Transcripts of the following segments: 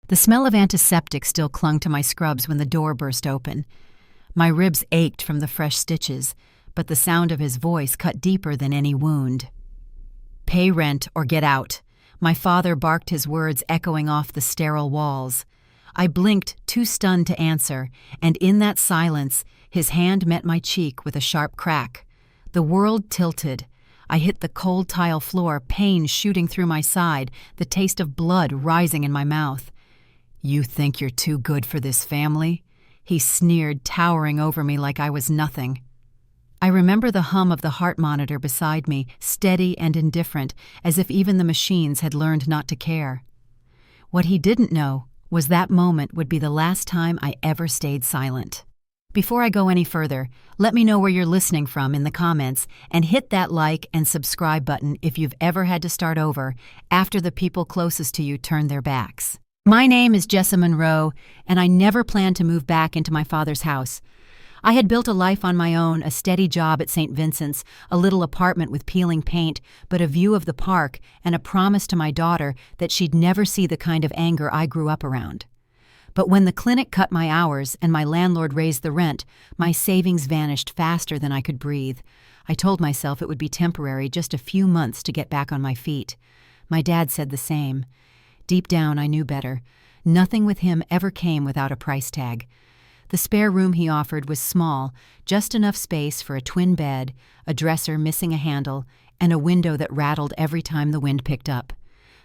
The smell of antiseptic still clung to my scrubs when the door burst open. My ribs ached from the fresh stitches, but the sound of his voice cut deeper than any wound. "Pay rent or get out." My father barked, his words echoing off the sterile walls. I blinked, too stunned to answer, and in that silence, his hand met my cheek with a sharp crack. The world tilted. I hit the cold tile floor, pain shooting through my side, the taste of blood rising in my mouth. "You think you're too good for this family?" He sneered, towering over me like I was nothing. I remember the hum of the heart monitor beside me, steady and indifferent, as if even the machines had learned not to care. What he didn't know was that moment would be the last time I ever stayed silent. Before I go any further, let me know where you're listening from in the comments, and hit that like and subscribe button if you've ever had to start over after the people closest to you turned their backs. My name is Jessa Monroe, and I never planned to move back into my father's house. I had built a life on my own, a steady job at St. Vincent's, a little apartment with peeling paint, but a view of the park, and a promise to my daughter that she'd never see the kind of anger I grew up around. But when the clinic cut my hours and my landlord raised the rent, my savings vanished faster than I could breathe. I told myself it would be temporary, just a few months to get back on my feet. My dad said the same. Deep down, I knew better. Nothing with him ever came without a price tag. The spare room he offered was small, just enough space for a twin bed, a dresser missing a handle, and a window that rattled every time the wind picked up.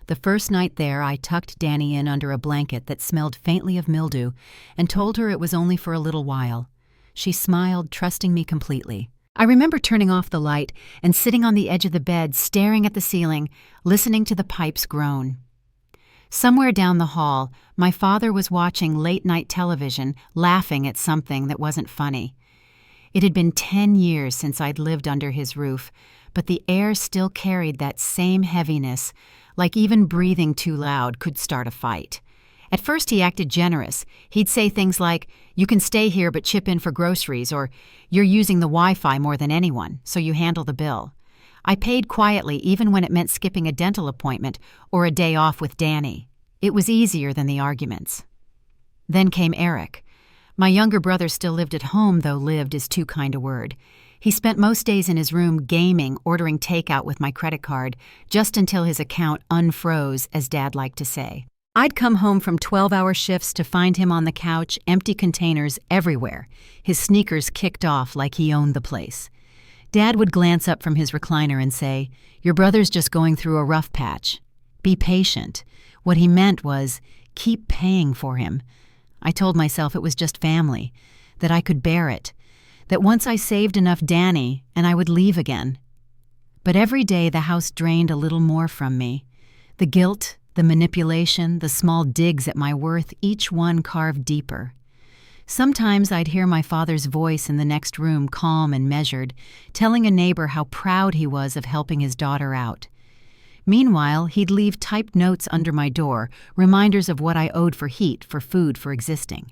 The first night there, I tucked Danny in under a blanket that smelled faintly of mildew and told her it was only for a little while. She smiled, trusting me completely. I remember turning off the light and sitting on the edge of the bed, staring at the ceiling, listening to the pipes groan. Somewhere down the hall, my father was watching late-night television, laughing at something that wasn't funny. It had been 10 years since I'd lived under his roof, but the air still carried that same heaviness, like even breathing too loud could start a fight. At first he acted generous. He'd say things like, "You can stay here but chip in for groceries," or "You're using the Wi-Fi more than anyone, so you handle the bill." I paid quietly even when it meant skipping a dental appointment or a day off with Danny. It was easier than the arguments. Then came Eric. My younger brother still lived at home, though lived is too kind a word. He spent most days in his room gaming, ordering takeout with my credit card, just until his account unfroze, as Dad liked to say. I'd come home from 12-hour shifts to find him on the couch, empty containers everywhere, his sneakers kicked off like he owned the place. Dad would glance up from his recliner and say, "Your brother's just going through a rough patch. Be patient." What he meant was, keep paying for him. I told myself it was just family, that I could bear it, that once I saved enough Danny, and I would leave again. But every day the house drained a little more from me. The guilt, the manipulation, the small digs at my worth, each one carved deeper. Sometimes I'd hear my father's voice in the next room, calm and measured, telling a neighbor how proud he was of helping his daughter out. Meanwhile, he'd leave typed notes under my door, reminders of what I owed for heat, for food, for existing.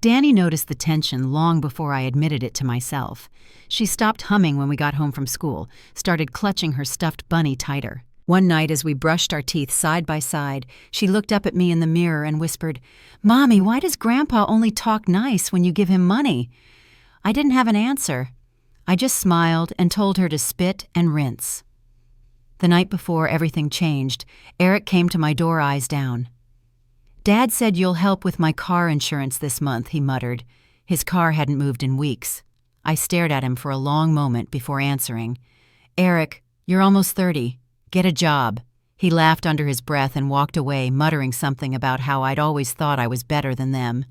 Danny noticed the tension long before I admitted it to myself. She stopped humming when we got home from school, started clutching her stuffed bunny tighter. One night, as we brushed our teeth side by side, she looked up at me in the mirror and whispered, "Mommy, why does Grandpa only talk nice when you give him money?" I didn't have an answer. I just smiled and told her to spit and rinse. The night before everything changed, Eric came to my door, eyes down. "Dad said you'll help with my car insurance this month," he muttered. His car hadn't moved in weeks. I stared at him for a long moment before answering. "Eric, you're almost 30. Get a job." He laughed under his breath and walked away, muttering something about how I'd always thought I was better than them.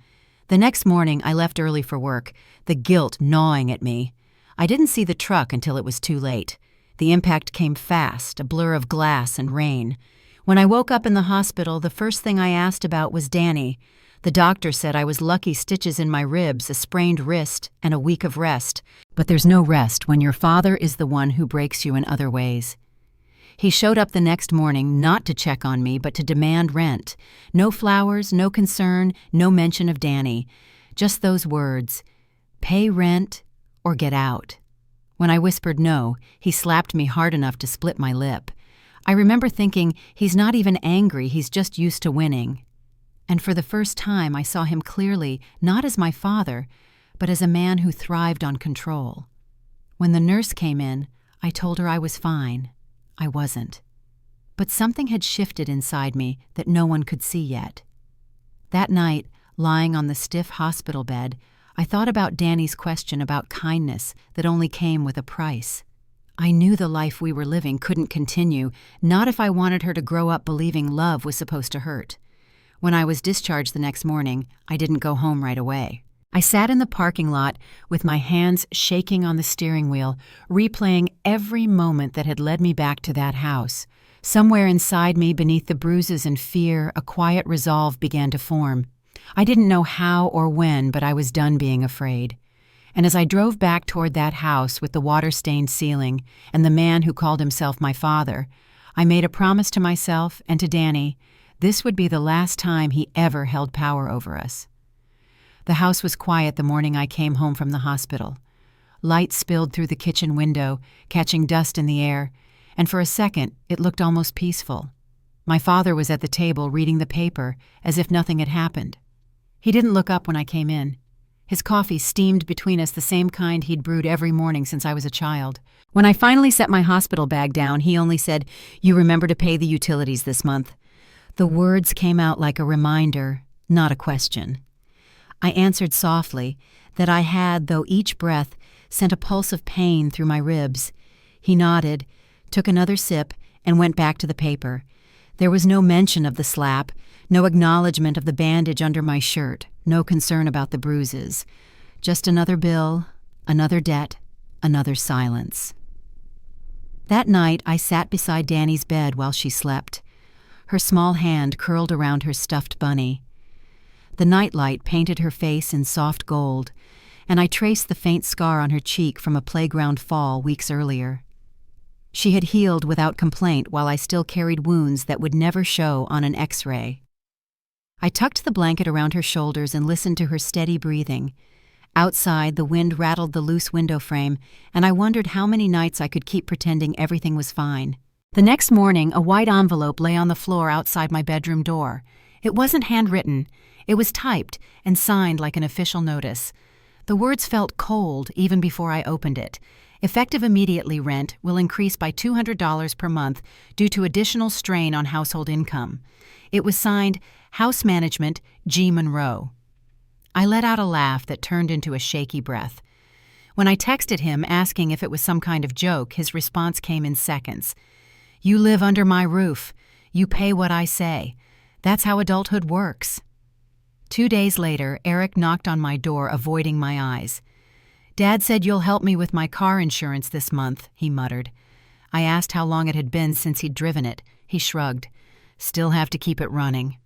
The next morning, I left early for work, the guilt gnawing at me. I didn't see the truck until it was too late. The impact came fast, a blur of glass and rain. When I woke up in the hospital, the first thing I asked about was Danny. The doctor said I was lucky, stitches in my ribs, a sprained wrist, and a week of rest. But there's no rest when your father is the one who breaks you in other ways. He showed up the next morning not to check on me, but to demand rent. No flowers, no concern, no mention of Danny. Just those words, "Pay rent or get out." When I whispered no, he slapped me hard enough to split my lip. I remember thinking, he's not even angry, he's just used to winning. And for the first time I saw him clearly, not as my father, but as a man who thrived on control. When the nurse came in, I told her I was fine. I wasn't. But something had shifted inside me that no one could see yet. That night, lying on the stiff hospital bed, I thought about Danny's question about kindness that only came with a price. I knew the life we were living couldn't continue, not if I wanted her to grow up believing love was supposed to hurt. When I was discharged the next morning, I didn't go home right away. I sat in the parking lot with my hands shaking on the steering wheel, replaying every moment that had led me back to that house. Somewhere inside me, beneath the bruises and fear, a quiet resolve began to form. I didn't know how or when, but I was done being afraid. And as I drove back toward that house with the water-stained ceiling and the man who called himself my father, I made a promise to myself and to Danny this would be the last time he ever held power over us. The house was quiet the morning I came home from the hospital. Light spilled through the kitchen window, catching dust in the air, and for a second it looked almost peaceful. My father was at the table reading the paper as if nothing had happened. He didn't look up when I came in. His coffee steamed between us, the same kind he'd brewed every morning since I was a child. When I finally set my hospital bag down, he only said, "You remember to pay the utilities this month." The words came out like a reminder, not a question. I answered softly that I had, though each breath sent a pulse of pain through my ribs. He nodded, took another sip, and went back to the paper. There was no mention of the slap, no acknowledgement of the bandage under my shirt, no concern about the bruises. Just another bill, another debt, another silence. That night I sat beside Danny's bed while she slept, her small hand curled around her stuffed bunny. The nightlight painted her face in soft gold, and I traced the faint scar on her cheek from a playground fall weeks earlier. She had healed without complaint while I still carried wounds that would never show on an X-ray. I tucked the blanket around her shoulders and listened to her steady breathing. Outside, the wind rattled the loose window frame, and I wondered how many nights I could keep pretending everything was fine. The next morning, a white envelope lay on the floor outside my bedroom door. It wasn't handwritten. It was typed and signed like an official notice. The words felt cold even before I opened it. Effective immediately, rent will increase by $200 per month due to additional strain on household income. It was signed, House Management, G. Monroe. I let out a laugh that turned into a shaky breath. When I texted him asking if it was some kind of joke, his response came in seconds. "You live under my roof. You pay what I say. That's how adulthood works." 2 days later, Eric knocked on my door, avoiding my eyes. "Dad said you'll help me with my car insurance this month," he muttered. I asked how long it had been since he'd driven it. He shrugged. "Still have to keep it running."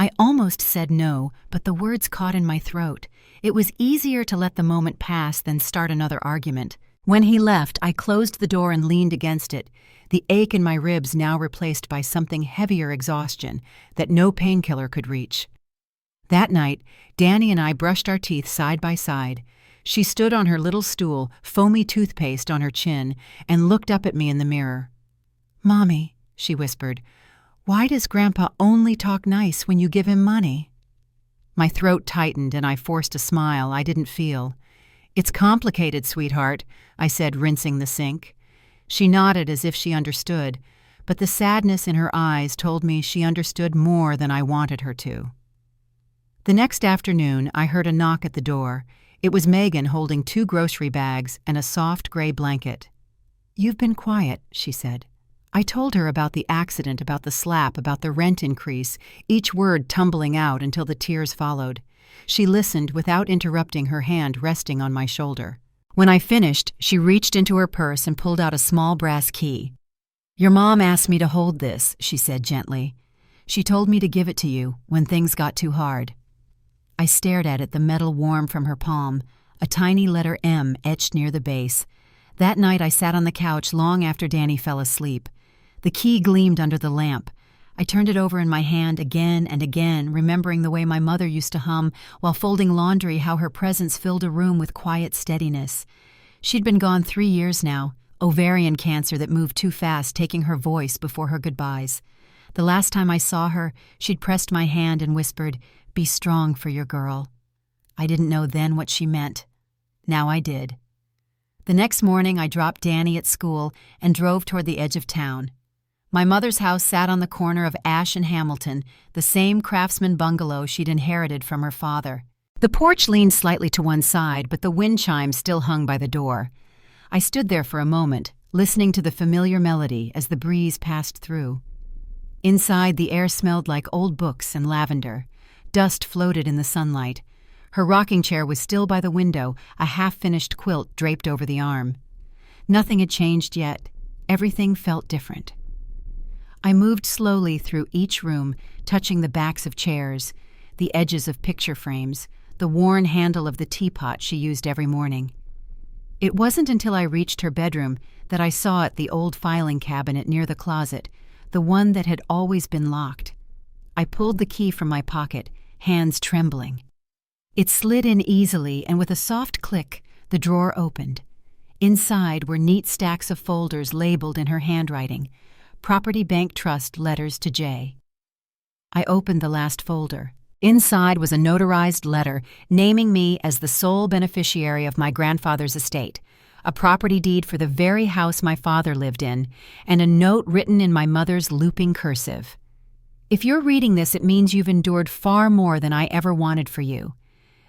I almost said no, but the words caught in my throat. It was easier to let the moment pass than start another argument. When he left, I closed the door and leaned against it, the ache in my ribs now replaced by something heavier exhaustion that no painkiller could reach. That night, Danny and I brushed our teeth side by side. She stood on her little stool, foamy toothpaste on her chin, and looked up at me in the mirror. "Mommy," she whispered, "why does Grandpa only talk nice when you give him money?" My throat tightened and I forced a smile I didn't feel. "It's complicated, sweetheart," I said, rinsing the sink. She nodded as if she understood, but the sadness in her eyes told me she understood more than I wanted her to. The next afternoon, I heard a knock at the door. It was Megan holding 2 grocery bags and a soft gray blanket. "You've been quiet," she said. I told her about the accident, about the slap, about the rent increase, each word tumbling out until the tears followed. She listened without interrupting, her hand resting on my shoulder. When I finished, she reached into her purse and pulled out a small brass key. "Your mom asked me to hold this," she said gently. "She told me to give it to you when things got too hard." I stared at it, the metal warm from her palm, a tiny letter M etched near the base. That night I sat on the couch long after Danny fell asleep. The key gleamed under the lamp. I turned it over in my hand again and again, remembering the way my mother used to hum while folding laundry, how her presence filled a room with quiet steadiness. She'd been gone 3 years now, ovarian cancer that moved too fast, taking her voice before her goodbyes. The last time I saw her, she'd pressed my hand and whispered, "Be strong for your girl." I didn't know then what she meant. Now I did. The next morning, I dropped Danny at school and drove toward the edge of town. My mother's house sat on the corner of Ash and Hamilton, the same craftsman bungalow she'd inherited from her father. The porch leaned slightly to one side, but the wind chime still hung by the door. I stood there for a moment, listening to the familiar melody as the breeze passed through. Inside, the air smelled like old books and lavender. Dust floated in the sunlight. Her rocking chair was still by the window, a half-finished quilt draped over the arm. Nothing had changed yet. Everything felt different. I moved slowly through each room, touching the backs of chairs, the edges of picture frames, the worn handle of the teapot she used every morning. It wasn't until I reached her bedroom that I saw it, the old filing cabinet near the closet, the one that had always been locked. I pulled the key from my pocket, hands trembling. It slid in easily, and with a soft click, the drawer opened. Inside were neat stacks of folders labeled in her handwriting, Property Bank Trust letters to Jay. I opened the last folder. Inside was a notarized letter naming me as the sole beneficiary of my grandfather's estate, a property deed for the very house my father lived in, and a note written in my mother's looping cursive. "If you're reading this, it means you've endured far more than I ever wanted for you.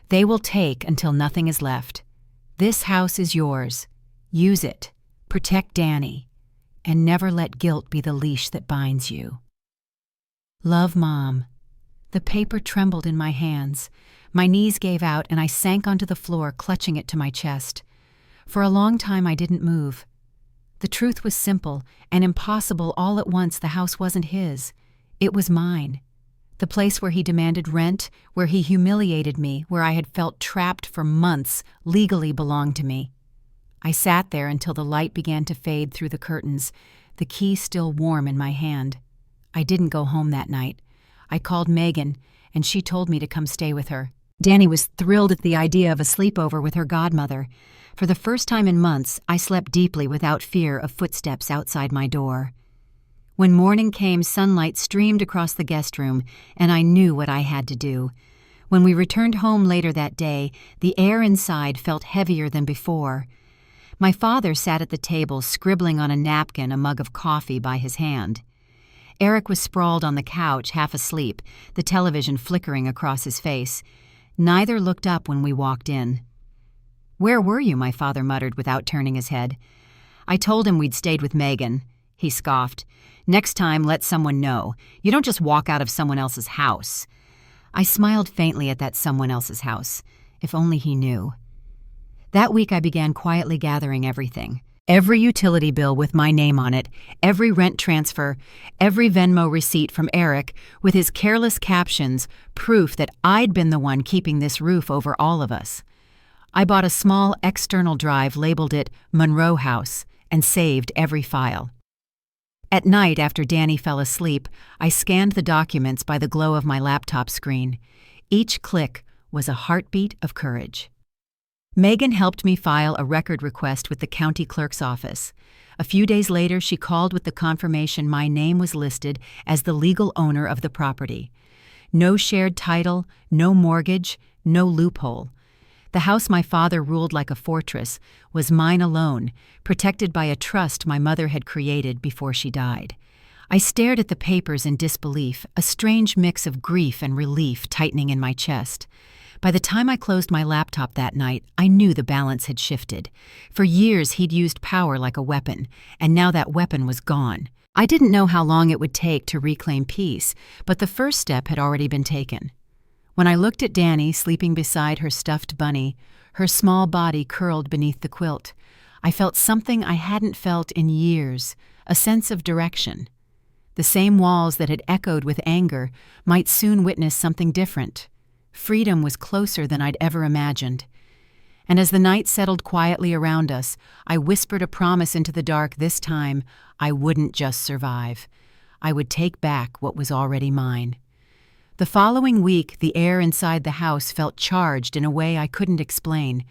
They will take until nothing is left. This house is yours. Use it. Protect Danny. And never let guilt be the leash that binds you. Love, Mom." The paper trembled in my hands. My knees gave out and I sank onto the floor, clutching it to my chest. For a long time I didn't move. The truth was simple and impossible all at once. The house wasn't his. It was mine. The place where he demanded rent, where he humiliated me, where I had felt trapped for months, legally belonged to me. I sat there until the light began to fade through the curtains, the key still warm in my hand. I didn't go home that night. I called Megan, and she told me to come stay with her. Danny was thrilled at the idea of a sleepover with her godmother. For the first time in months, I slept deeply without fear of footsteps outside my door. When morning came, sunlight streamed across the guest room, and I knew what I had to do. When we returned home later that day, the air inside felt heavier than before. My father sat at the table, scribbling on a napkin, a mug of coffee by his hand. Eric was sprawled on the couch, half asleep, the television flickering across his face. Neither looked up when we walked in. "Where were you?" my father muttered without turning his head. I told him we'd stayed with Megan. He scoffed. "Next time, let someone know. You don't just walk out of someone else's house." I smiled faintly at that someone else's house. If only he knew. That week I began quietly gathering everything. Every utility bill with my name on it, every rent transfer, every Venmo receipt from Eric with his careless captions, proof that I'd been the one keeping this roof over all of us. I bought a small external drive, labeled it Monroe House, and saved every file. At night, after Danny fell asleep, I scanned the documents by the glow of my laptop screen. Each click was a heartbeat of courage. Megan helped me file a record request with the county clerk's office. A few days later, she called with the confirmation my name was listed as the legal owner of the property. No shared title, no mortgage, no loophole. The house my father ruled like a fortress was mine alone, protected by a trust my mother had created before she died. I stared at the papers in disbelief, a strange mix of grief and relief tightening in my chest. By the time I closed my laptop that night, I knew the balance had shifted. For years, he'd used power like a weapon, and now that weapon was gone. I didn't know how long it would take to reclaim peace, but the first step had already been taken. When I looked at Danny sleeping beside her stuffed bunny, her small body curled beneath the quilt, I felt something I hadn't felt in years, a sense of direction. The same walls that had echoed with anger might soon witness something different. Freedom was closer than I'd ever imagined. And as the night settled quietly around us, I whispered a promise into the dark. This time, I wouldn't just survive. I would take back what was already mine. The following week, the air inside the house felt charged in a way I couldn't explain.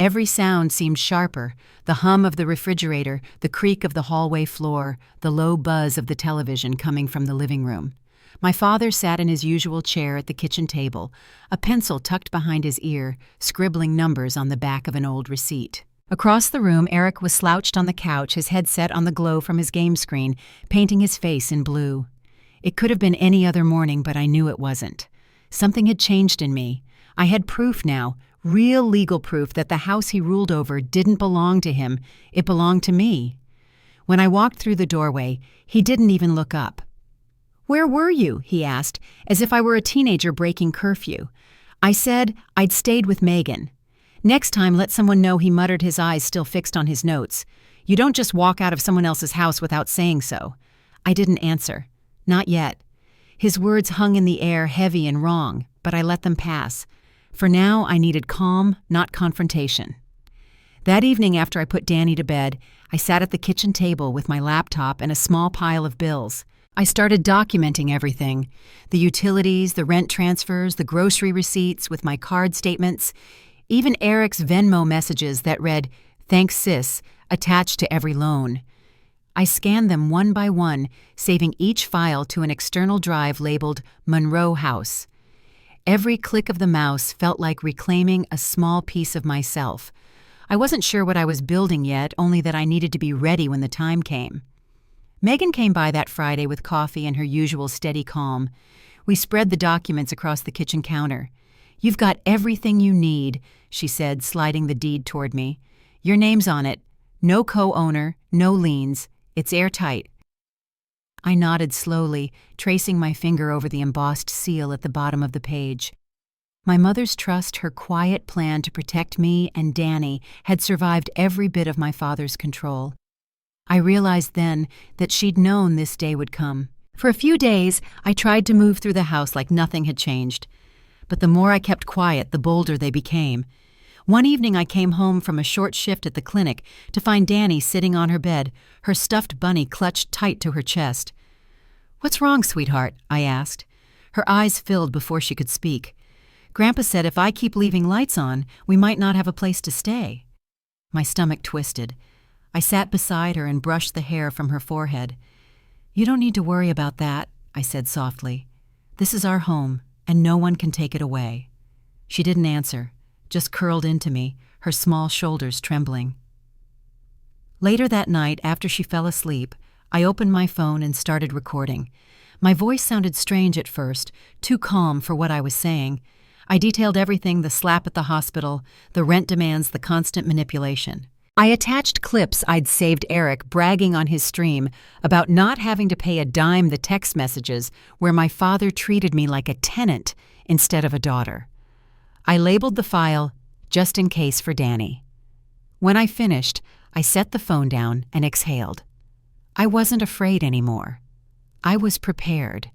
Every sound seemed sharper: the hum of the refrigerator, the creak of the hallway floor, the low buzz of the television coming from the living room. My father sat in his usual chair at the kitchen table, a pencil tucked behind his ear, scribbling numbers on the back of an old receipt. Across the room, Eric was slouched on the couch, his head set on the glow from his game screen, painting his face in blue. It could have been any other morning, but I knew it wasn't. Something had changed in me. I had proof now, real legal proof that the house he ruled over didn't belong to him, it belonged to me. When I walked through the doorway, he didn't even look up. "Where were you?" he asked, as if I were a teenager breaking curfew. I said I'd stayed with Megan. "Next time, let someone know," he muttered, his eyes still fixed on his notes. "You don't just walk out of someone else's house without saying so." I didn't answer. Not yet. His words hung in the air, heavy and wrong, but I let them pass. For now, I needed calm, not confrontation. That evening, after I put Danny to bed, I sat at the kitchen table with my laptop and a small pile of bills. I started documenting everything: the utilities, the rent transfers, the grocery receipts with my card statements, even Eric's Venmo messages that read, "Thanks, sis," attached to every loan. I scanned them one by one, saving each file to an external drive labeled Monroe House. Every click of the mouse felt like reclaiming a small piece of myself. I wasn't sure what I was building yet, only that I needed to be ready when the time came. Megan came by that Friday with coffee and her usual steady calm. We spread the documents across the kitchen counter. "You've got everything you need," she said, sliding the deed toward me. "Your name's on it. No co-owner, no liens. It's airtight." I nodded slowly, tracing my finger over the embossed seal at the bottom of the page. My mother's trust, her quiet plan to protect me and Danny, had survived every bit of my father's control. I realized then that she'd known this day would come. For a few days, I tried to move through the house like nothing had changed. But the more I kept quiet, the bolder they became. One evening I came home from a short shift at the clinic to find Danny sitting on her bed, her stuffed bunny clutched tight to her chest. "What's wrong, sweetheart?" I asked. Her eyes filled before she could speak. "Grandpa said if I keep leaving lights on, we might not have a place to stay." My stomach twisted. I sat beside her and brushed the hair from her forehead. "You don't need to worry about that," I said softly. "This is our home, and no one can take it away." She didn't answer, just curled into me, her small shoulders trembling. Later that night, after she fell asleep, I opened my phone and started recording. My voice sounded strange at first, too calm for what I was saying. I detailed everything: the slap at the hospital, the rent demands, the constant manipulation. I attached clips I'd saved Eric bragging on his stream about not having to pay a dime the text messages where my father treated me like a tenant instead of a daughter. I labeled the file, "Just in case for Danny." When I finished, I set the phone down and exhaled. I wasn't afraid anymore. I was prepared.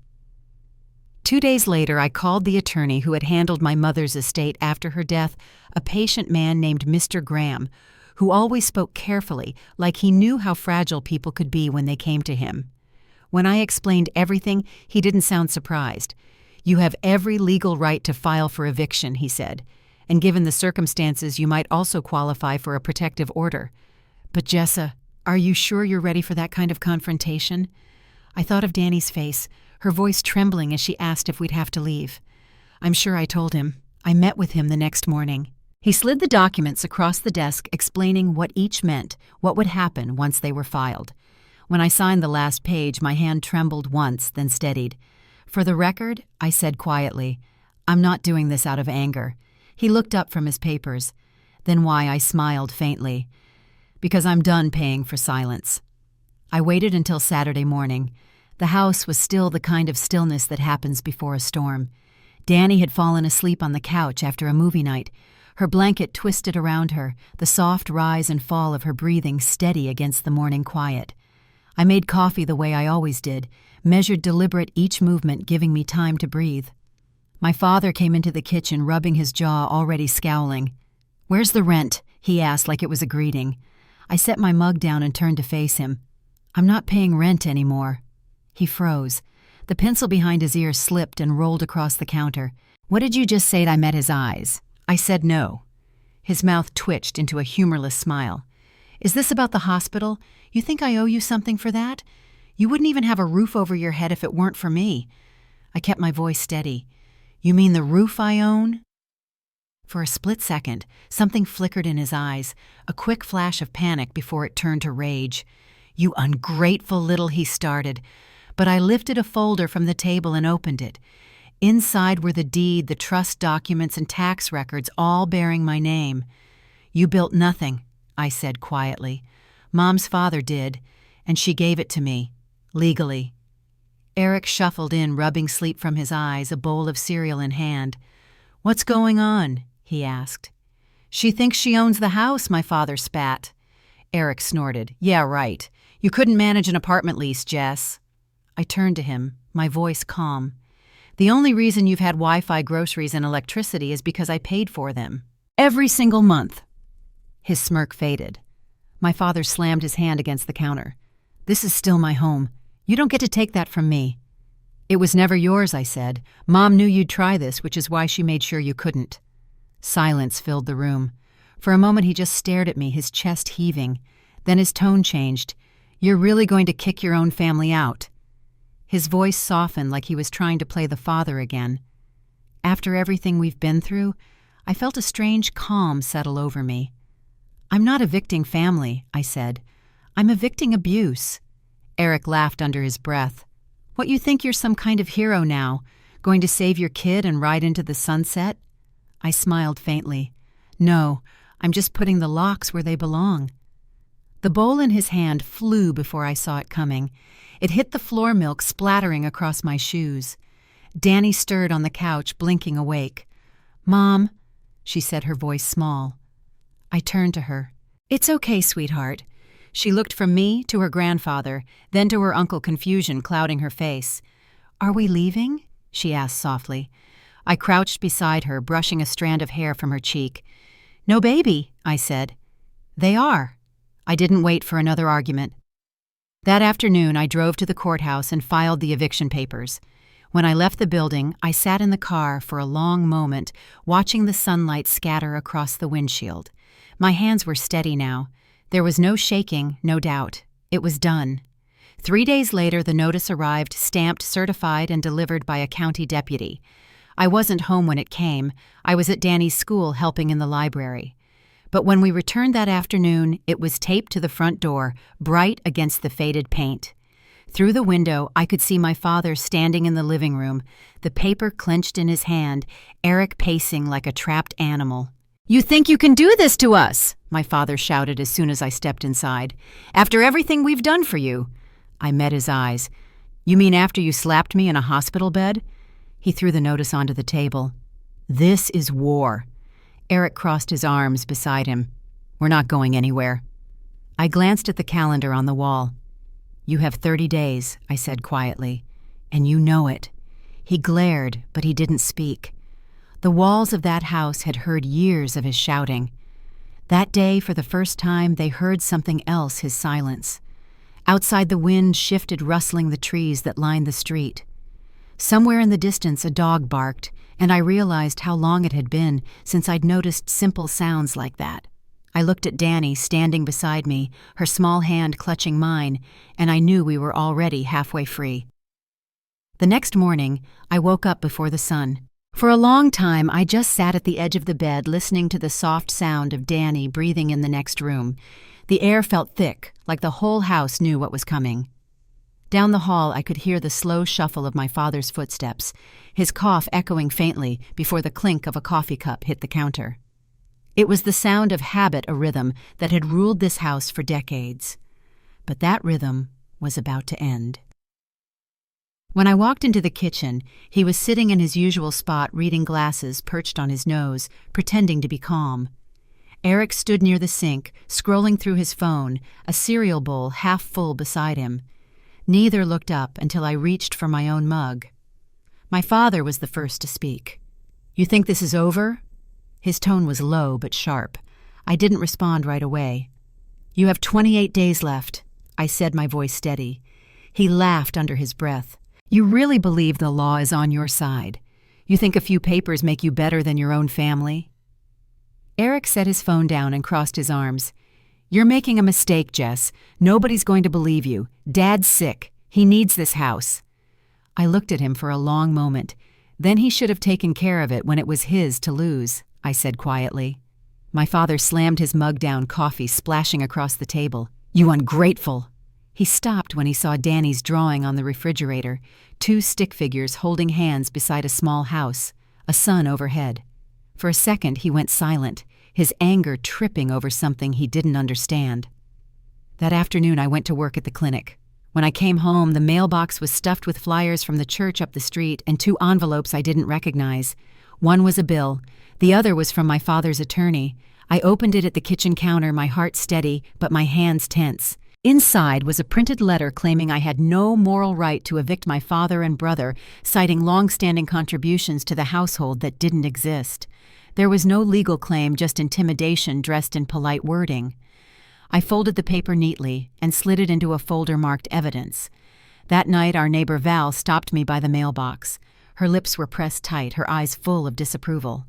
2 days later, I called the attorney who had handled my mother's estate after her death, a patient man named Mr. Graham, who always spoke carefully, like he knew how fragile people could be when they came to him. When I explained everything, he didn't sound surprised. "You have every legal right to file for eviction," he said, "and given the circumstances, you might also qualify for a protective order." "But Jessa, are you sure you're ready for that kind of confrontation?" I thought of Danny's face, her voice trembling as she asked if we'd have to leave. "I'm sure," I told him. I met with him the next morning. He slid the documents across the desk, explaining what each meant, what would happen once they were filed. When I signed the last page, my hand trembled once, then steadied. "For the record," I said quietly, "I'm not doing this out of anger." He looked up from his papers. "Then why?" I smiled faintly. "Because I'm done paying for silence." I waited until Saturday morning. The house was still the kind of stillness that happens before a storm. Danny had fallen asleep on the couch after a movie night, her blanket twisted around her, the soft rise and fall of her breathing steady against the morning quiet. I made coffee the way I always did, measured deliberate each movement, giving me time to breathe. My father came into the kitchen, rubbing his jaw, already scowling. "Where's the rent?" he asked like it was a greeting. I set my mug down and turned to face him. "I'm not paying rent anymore." He froze. The pencil behind his ear slipped and rolled across the counter. "What did you just say?" I met his eyes. I said no. His mouth twitched into a humorless smile. "Is this about the hospital? You think I owe you something for that? You wouldn't even have a roof over your head if it weren't for me." I kept my voice steady. "You mean the roof I own?" For a split second, something flickered in his eyes, a quick flash of panic before it turned to rage. "You ungrateful little," he started, but I lifted a folder from the table and opened it. Inside were the deed, the trust documents, and tax records, all bearing my name. "You built nothing," I said quietly. "Mom's father did, and she gave it to me, legally." Eric shuffled in, rubbing sleep from his eyes, a bowl of cereal in hand. "What's going on?" he asked. "She thinks she owns the house," my father spat. Eric snorted. "Yeah, right. You couldn't manage an apartment lease, Jess." I turned to him, my voice calm. "The only reason you've had Wi-Fi, groceries, and electricity is because I paid for them. Every single month." His smirk faded. My father slammed his hand against the counter. "This is still my home. You don't get to take that from me." "It was never yours," I said. "Mom knew you'd try this, which is why she made sure you couldn't." Silence filled the room. For a moment he just stared at me, his chest heaving. Then his tone changed. "You're really going to kick your own family out?" His voice softened like he was trying to play the father again. After everything we've been through, I felt a strange calm settle over me. "I'm not evicting family," I said. "I'm evicting abuse." Eric laughed under his breath. "What, you think you're some kind of hero now, going to save your kid and ride into the sunset?" I smiled faintly. "No, I'm just putting the locks where they belong." The bowl in his hand flew before I saw it coming. It hit the floor milk, splattering across my shoes. Danny stirred on the couch, blinking awake. "Mom," she said, her voice small. I turned to her. "It's okay, sweetheart." She looked from me to her grandfather, then to her uncle, confusion clouding her face. "Are we leaving?" she asked softly. I crouched beside her, brushing a strand of hair from her cheek. "No baby," I said. "They are." I didn't wait for another argument. That afternoon, I drove to the courthouse and filed the eviction papers. When I left the building, I sat in the car for a long moment, watching the sunlight scatter across the windshield. My hands were steady now. There was no shaking, no doubt. It was done. 3 days later, the notice arrived, stamped, certified, and delivered by a county deputy. I wasn't home when it came. I was at Danny's school helping in the library. But when we returned that afternoon, it was taped to the front door, bright against the faded paint. Through the window, I could see my father standing in the living room, the paper clenched in his hand, Eric pacing like a trapped animal. "You think you can do this to us?" my father shouted as soon as I stepped inside. "After everything we've done for you." I met his eyes. "You mean after you slapped me in a hospital bed?" He threw the notice onto the table. "This is war." Eric crossed his arms beside him. "We're not going anywhere." I glanced at the calendar on the wall. "You have 30 days, I said quietly. "And you know it." He glared, but he didn't speak. The walls of that house had heard years of his shouting. That day, for the first time, they heard something else, his silence. Outside, the wind shifted, rustling the trees that lined the street. Somewhere in the distance, a dog barked, and I realized how long it had been since I'd noticed simple sounds like that. I looked at Danny standing beside me, her small hand clutching mine, and I knew we were already halfway free. The next morning, I woke up before the sun. For a long time, I just sat at the edge of the bed listening to the soft sound of Danny breathing in the next room. The air felt thick, like the whole house knew what was coming. Down the hall, I could hear the slow shuffle of my father's footsteps, his cough echoing faintly before the clink of a coffee cup hit the counter. It was the sound of habit, a rhythm that had ruled this house for decades. But that rhythm was about to end. When I walked into the kitchen, he was sitting in his usual spot, reading glasses perched on his nose, pretending to be calm. Eric stood near the sink, scrolling through his phone, a cereal bowl half full beside him. Neither looked up until I reached for my own mug. My father was the first to speak. "You think this is over?" His tone was low but sharp. I didn't respond right away. "You have 28 days left," I said, my voice steady. He laughed under his breath. "You really believe the law is on your side? You think a few papers make you better than your own family?" Eric set his phone down and crossed his arms. "You're making a mistake, Jess. Nobody's going to believe you. Dad's sick. He needs this house." I looked at him for a long moment. "Then he should have taken care of it when it was his to lose," I said quietly. My father slammed his mug down, coffee splashing across the table. "You ungrateful!" He stopped when he saw Danny's drawing on the refrigerator, two stick figures holding hands beside a small house, a sun overhead. For a second he went silent, his anger tripping over something he didn't understand. That afternoon I went to work at the clinic. When I came home, the mailbox was stuffed with flyers from the church up the street and two envelopes I didn't recognize. One was a bill. The other was from my father's attorney. I opened it at the kitchen counter, my heart steady, but my hands tense. Inside was a printed letter claiming I had no moral right to evict my father and brother, citing long-standing contributions to the household that didn't exist. There was no legal claim, just intimidation dressed in polite wording. I folded the paper neatly and slid it into a folder marked evidence. That night, our neighbor Val stopped me by the mailbox. Her lips were pressed tight, her eyes full of disapproval.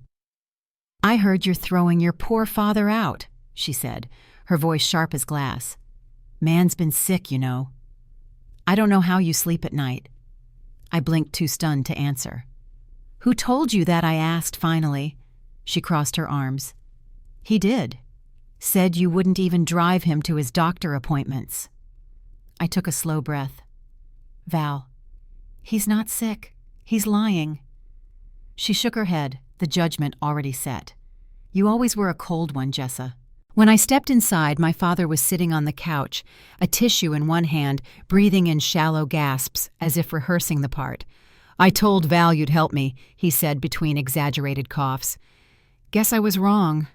"I heard you're throwing your poor father out," she said, her voice sharp as glass. "Man's been sick, you know. I don't know how you sleep at night." I blinked, too stunned to answer. "Who told you that?" I asked finally. She crossed her arms. "He did. Said you wouldn't even drive him to his doctor appointments." I took a slow breath. "Val, he's not sick. He's lying." She shook her head, the judgment already set. "You always were a cold one, Jessa." When I stepped inside, my father was sitting on the couch, a tissue in one hand, breathing in shallow gasps, as if rehearsing the part. "I told Val you'd help me," he said between exaggerated coughs. "Guess I was wrong."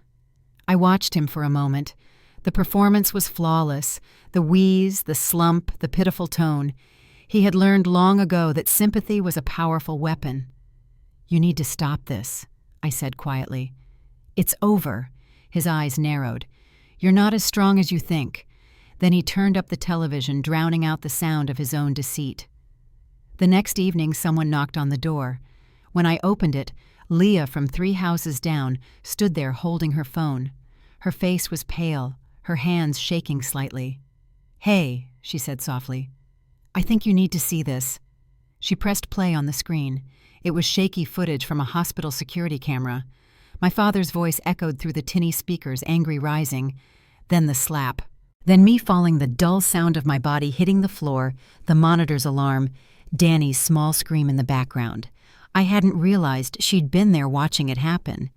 I watched him for a moment. The performance was flawless, the wheeze, the slump, the pitiful tone. He had learned long ago that sympathy was a powerful weapon. "You need to stop this," I said quietly. "It's over." His eyes narrowed. "You're not as strong as you think." Then he turned up the television, drowning out the sound of his own deceit. The next evening, someone knocked on the door. When I opened it, Leah from 3 houses down stood there holding her phone. Her face was pale, her hands shaking slightly. "Hey," she said softly. "I think you need to see this." She pressed play on the screen. It was shaky footage from a hospital security camera. My father's voice echoed through the tinny speakers, angry rising. Then the slap. Then me falling, the dull sound of my body hitting the floor, the monitor's alarm, Danny's small scream in the background. I hadn't realized she'd been there watching it happen.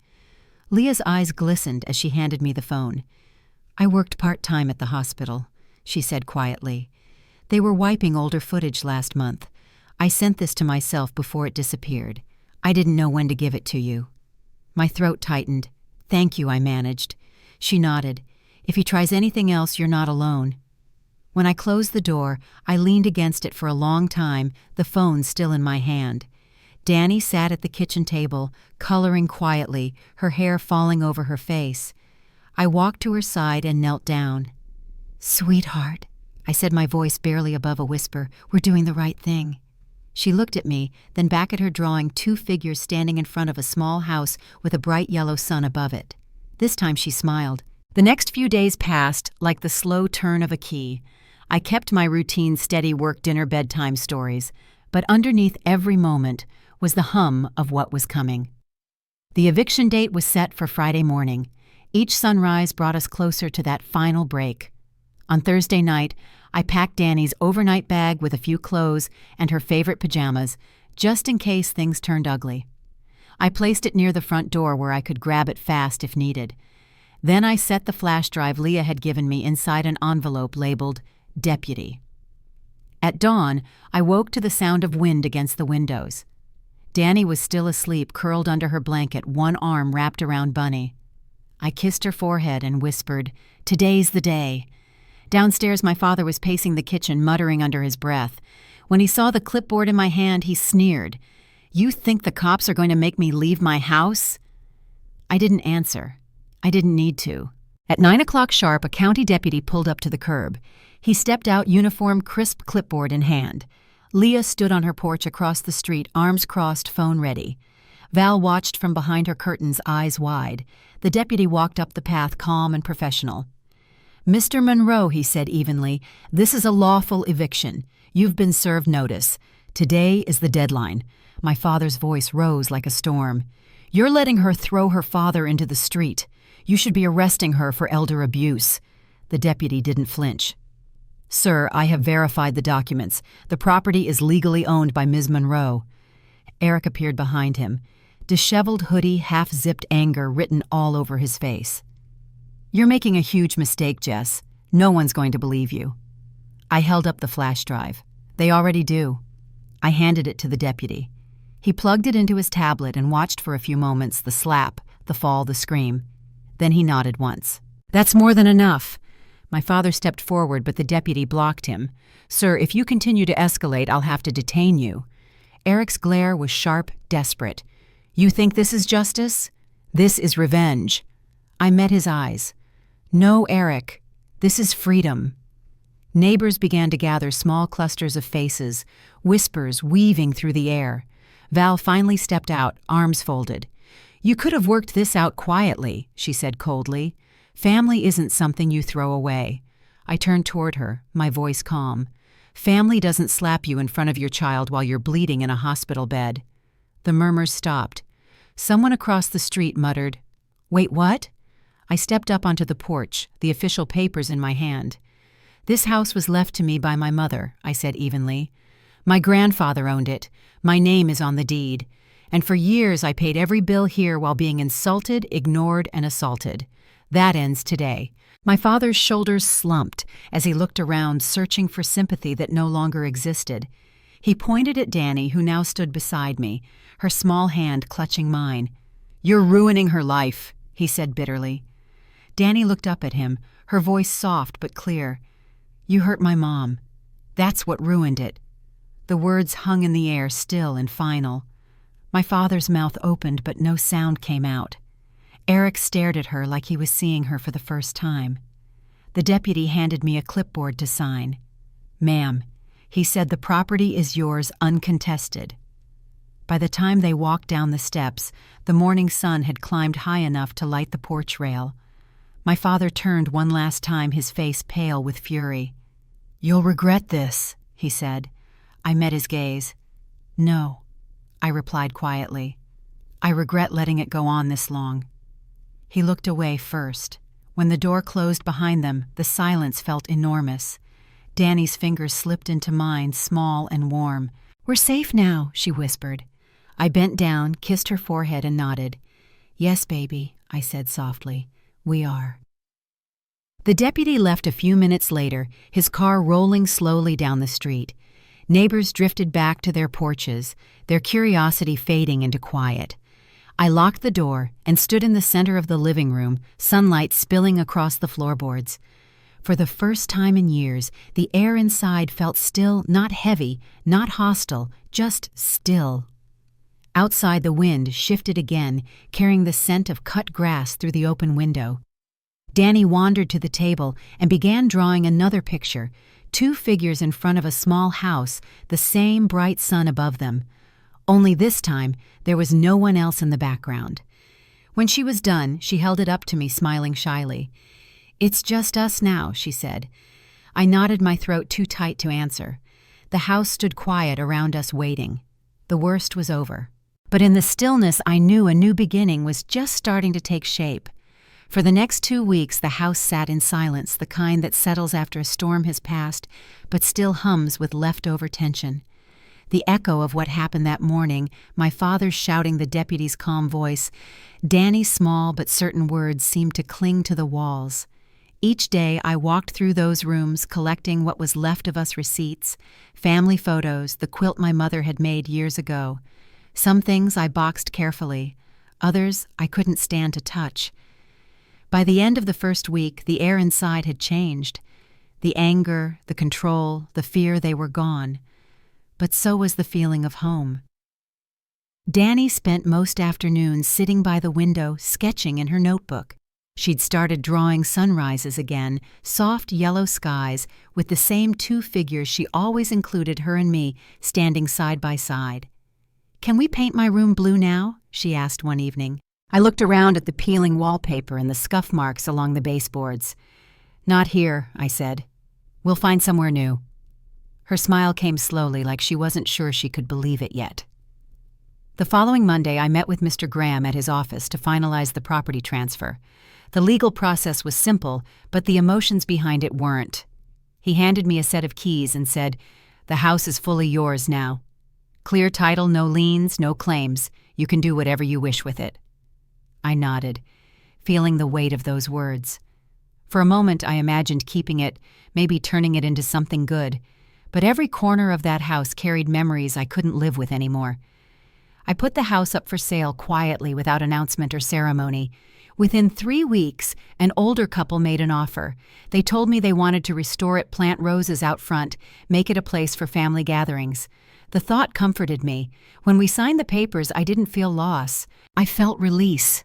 Leah's eyes glistened as she handed me the phone. "I worked part-time at the hospital," she said quietly. "They were wiping older footage last month. I sent this to myself before it disappeared. I didn't know when to give it to you." My throat tightened. "Thank you," I managed. She nodded. "If he tries anything else, you're not alone." When I closed the door, I leaned against it for a long time, the phone still in my hand. Danny sat at the kitchen table, coloring quietly, her hair falling over her face. I walked to her side and knelt down. "Sweetheart," I said, my voice barely above a whisper, "we're doing the right thing." She looked at me, then back at her drawing, 2 figures standing in front of a small house with a bright yellow sun above it. This time she smiled. The next few days passed like the slow turn of a key. I kept my routine steady work, dinner, bedtime stories, but underneath every moment was the hum of what was coming. The eviction date was set for Friday morning. Each sunrise brought us closer to that final break. On Thursday night, I packed Danny's overnight bag with a few clothes and her favorite pajamas, just in case things turned ugly. I placed it near the front door where I could grab it fast if needed. Then I set the flash drive Leah had given me inside an envelope labeled Deputy. At dawn, I woke to the sound of wind against the windows. Danny was still asleep, curled under her blanket, one arm wrapped around Bunny. I kissed her forehead and whispered, "Today's the day." Downstairs, my father was pacing the kitchen, muttering under his breath. When he saw the clipboard in my hand, he sneered. "You think the cops are going to make me leave my house?" I didn't answer. I didn't need to. At 9 o'clock sharp, a county deputy pulled up to the curb. He stepped out, uniform, crisp clipboard in hand. Leah stood on her porch across the street, arms crossed, phone ready. Val watched from behind her curtains, eyes wide. The deputy walked up the path, calm and professional. "Mr. Monroe," he said evenly, "this is a lawful eviction. You've been served notice. Today is the deadline." My father's voice rose like a storm. "You're letting her throw her father into the street. You should be arresting her for elder abuse." The deputy didn't flinch. "Sir, I have verified the documents. The property is legally owned by Ms. Monroe." Eric appeared behind him, disheveled hoodie, half-zipped anger written all over his face. "You're making a huge mistake, Jess. No one's going to believe you." I held up the flash drive. "They already do." I handed it to the deputy. He plugged it into his tablet and watched for a few moments, the slap, the fall, the scream. Then he nodded once. "That's more than enough." My father stepped forward, but the deputy blocked him. "Sir, if you continue to escalate, I'll have to detain you." Eric's glare was sharp, desperate. "You think this is justice? This is revenge." I met his eyes. "No, Eric. This is freedom." Neighbors began to gather, small clusters of faces, whispers weaving through the air. Val finally stepped out, arms folded. "You could have worked this out quietly," she said coldly. "Family isn't something you throw away." I turned toward her, my voice calm. "Family doesn't slap you in front of your child while you're bleeding in a hospital bed." The murmurs stopped. Someone across the street muttered, "Wait, what?" I stepped up onto the porch, the official papers in my hand. "This house was left to me by my mother," I said evenly. "My grandfather owned it. My name is on the deed. And for years I paid every bill here while being insulted, ignored, and assaulted. That ends today." My father's shoulders slumped as he looked around, searching for sympathy that no longer existed. He pointed at Danny, who now stood beside me, her small hand clutching mine. "You're ruining her life," he said bitterly. Danny looked up at him, her voice soft but clear. "You hurt my mom. That's what ruined it." The words hung in the air, still and final. My father's mouth opened, but no sound came out. Eric stared at her like he was seeing her for the first time. The deputy handed me a clipboard to sign. "Ma'am," he said, "the property is yours uncontested." By the time they walked down the steps, the morning sun had climbed high enough to light the porch rail. My father turned one last time, his face pale with fury. "You'll regret this," he said. I met his gaze. "No," I replied quietly. "I regret letting it go on this long." He looked away first. When the door closed behind them, the silence felt enormous. Danny's fingers slipped into mine, small and warm. "We're safe now," she whispered. I bent down, kissed her forehead, and nodded. "Yes, baby," I said softly. "We are." The deputy left a few minutes later, his car rolling slowly down the street. Neighbors drifted back to their porches, their curiosity fading into quiet. I locked the door and stood in the center of the living room, sunlight spilling across the floorboards. For the first time in years, the air inside felt still, not heavy, not hostile, just still. Outside, the wind shifted again, carrying the scent of cut grass through the open window. Danny wandered to the table and began drawing another picture, two figures in front of a small house, the same bright sun above them. Only this time, there was no one else in the background. When she was done, she held it up to me, smiling shyly. "It's just us now," she said. I nodded, my throat too tight to answer. The house stood quiet around us, waiting. The worst was over. But in the stillness, I knew a new beginning was just starting to take shape. For the next 2 weeks, the house sat in silence, the kind that settles after a storm has passed, but still hums with leftover tension. The echo of what happened that morning, my father shouting the deputy's calm voice, Danny's small but certain words seemed to cling to the walls. Each day I walked through those rooms, collecting what was left of us: receipts, family photos, the quilt my mother had made years ago. Some things I boxed carefully, others I couldn't stand to touch. By the end of the first week, the air inside had changed. The anger, the control, the fear, they were gone. But so was the feeling of home. Danny spent most afternoons sitting by the window, sketching in her notebook. She'd started drawing sunrises again, soft yellow skies, with the same two figures she always included, her and me, standing side by side. "Can we paint my room blue now?" she asked one evening. I looked around at the peeling wallpaper and the scuff marks along the baseboards. "Not here," I said. "We'll find somewhere new." Her smile came slowly, like she wasn't sure she could believe it yet. The following Monday, I met with Mr. Graham at his office to finalize the property transfer. The legal process was simple, but the emotions behind it weren't. He handed me a set of keys and said, "The house is fully yours now. Clear title, no liens, no claims. You can do whatever you wish with it." I nodded, feeling the weight of those words. For a moment, I imagined keeping it, maybe turning it into something good, but every corner of that house carried memories I couldn't live with anymore. I put the house up for sale quietly without announcement or ceremony. Within 3 weeks, an older couple made an offer. They told me they wanted to restore it, plant roses out front, make it a place for family gatherings. The thought comforted me. When we signed the papers, I didn't feel loss. I felt release.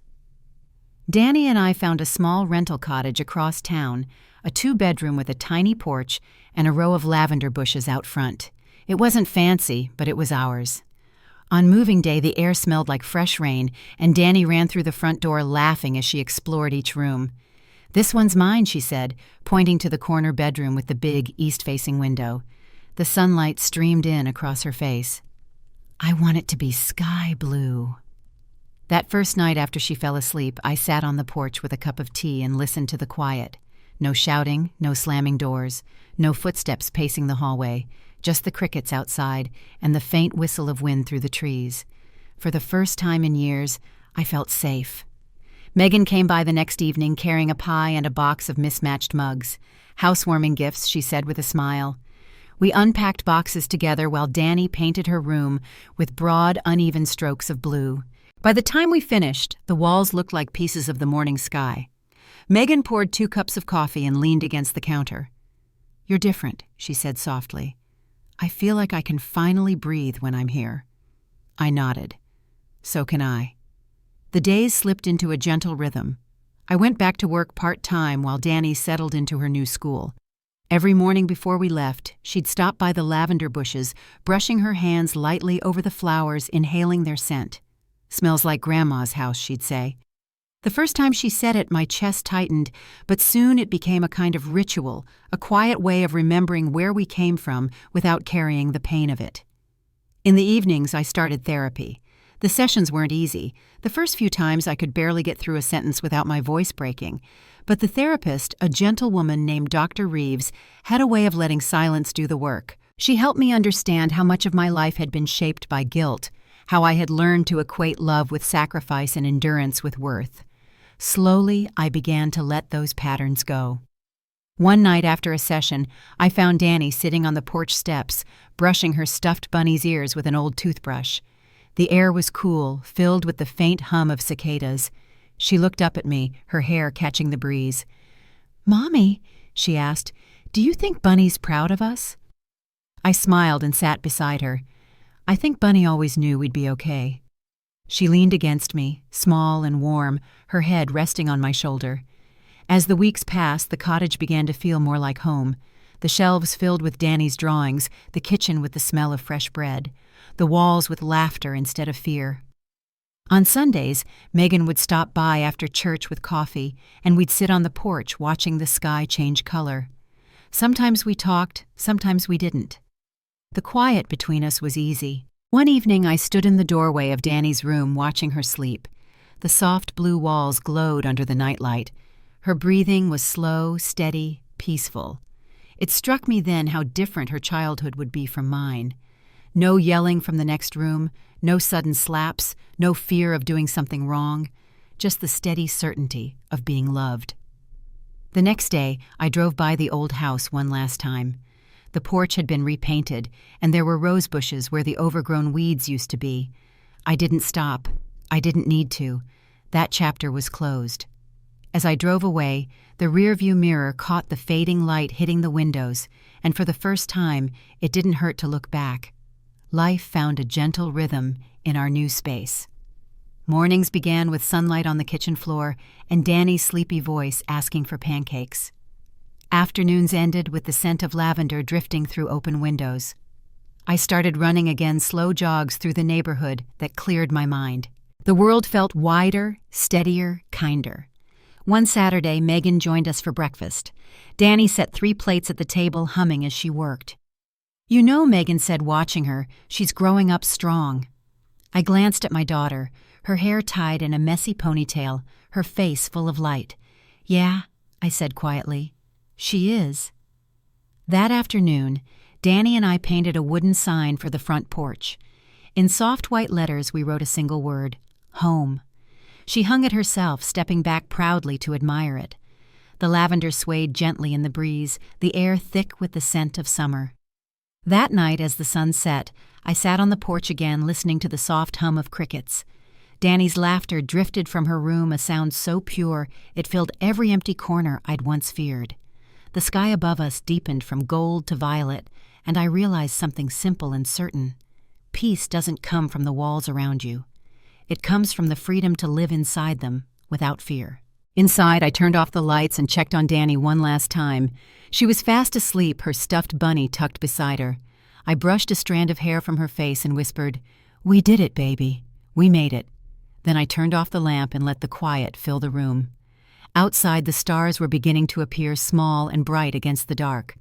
Danny and I found a small rental cottage across town, a 2-bedroom with a tiny porch and a row of lavender bushes out front. It wasn't fancy, but it was ours. On moving day, the air smelled like fresh rain, and Danny ran through the front door laughing as she explored each room. "This one's mine," she said, pointing to the corner bedroom with the big east-facing window. The sunlight streamed in across her face. "I want it to be sky blue." That first night after she fell asleep, I sat on the porch with a cup of tea and listened to the quiet. No shouting, no slamming doors, no footsteps pacing the hallway, just the crickets outside and the faint whistle of wind through the trees. For the first time in years, I felt safe. Megan came by the next evening carrying a pie and a box of mismatched mugs. "Housewarming gifts," she said with a smile. We unpacked boxes together while Danny painted her room with broad, uneven strokes of blue. By the time we finished, the walls looked like pieces of the morning sky. Megan poured 2 cups of coffee and leaned against the counter. "You're different," she said softly. "I feel like I can finally breathe when I'm here." I nodded. "So can I." The days slipped into a gentle rhythm. I went back to work part-time while Danny settled into her new school. Every morning before we left, she'd stop by the lavender bushes, brushing her hands lightly over the flowers, inhaling their scent. "Smells like Grandma's house," she'd say. The first time she said it, my chest tightened, but soon it became a kind of ritual, a quiet way of remembering where we came from without carrying the pain of it. In the evenings, I started therapy. The sessions weren't easy. The first few times I could barely get through a sentence without my voice breaking. But the therapist, a gentle woman named Dr. Reeves, had a way of letting silence do the work. She helped me understand how much of my life had been shaped by guilt, how I had learned to equate love with sacrifice and endurance with worth. Slowly, I began to let those patterns go. One night after a session, I found Danny sitting on the porch steps, brushing her stuffed bunny's ears with an old toothbrush. The air was cool, filled with the faint hum of cicadas. She looked up at me, her hair catching the breeze. "Mommy," she asked, "do you think Bunny's proud of us?" I smiled and sat beside her. I think Bunny always knew we'd be okay. She leaned against me, small and warm, her head resting on my shoulder. As the weeks passed, the cottage began to feel more like home. The shelves filled with Danny's drawings, the kitchen with the smell of fresh bread, the walls with laughter instead of fear. On Sundays, Megan would stop by after church with coffee, and we'd sit on the porch watching the sky change color. Sometimes we talked, sometimes we didn't. The quiet between us was easy. One evening I stood in the doorway of Danny's room watching her sleep. The soft blue walls glowed under the nightlight. Her breathing was slow, steady, peaceful. It struck me then how different her childhood would be from mine. No yelling from the next room, no sudden slaps, no fear of doing something wrong, just the steady certainty of being loved. The next day, I drove by the old house one last time. The porch had been repainted, and there were rose bushes where the overgrown weeds used to be. I didn't stop. I didn't need to. That chapter was closed. As I drove away, the rearview mirror caught the fading light hitting the windows, and for the first time, it didn't hurt to look back. Life found a gentle rhythm in our new space. Mornings began with sunlight on the kitchen floor and Danny's sleepy voice asking for pancakes. Afternoons ended with the scent of lavender drifting through open windows. I started running again, slow jogs through the neighborhood that cleared my mind. The world felt wider, steadier, kinder. One Saturday, Megan joined us for breakfast. Danny set 3 plates at the table, humming as she worked. "You know," Megan said, watching her, "she's growing up strong." I glanced at my daughter, her hair tied in a messy ponytail, her face full of light. "Yeah," I said quietly, "she is." That afternoon, Danny and I painted a wooden sign for the front porch. In soft white letters, we wrote a single word: home. She hung it herself, stepping back proudly to admire it. The lavender swayed gently in the breeze, the air thick with the scent of summer. That night, as the sun set, I sat on the porch again, listening to the soft hum of crickets. Danny's laughter drifted from her room, a sound so pure it filled every empty corner I'd once feared. The sky above us deepened from gold to violet, and I realized something simple and certain. Peace doesn't come from the walls around you. It comes from the freedom to live inside them, without fear. Inside, I turned off the lights and checked on Danny one last time. She was fast asleep, her stuffed bunny tucked beside her. I brushed a strand of hair from her face and whispered, "We did it, baby. We made it." Then I turned off the lamp and let the quiet fill the room. Outside, the stars were beginning to appear small and bright against the dark.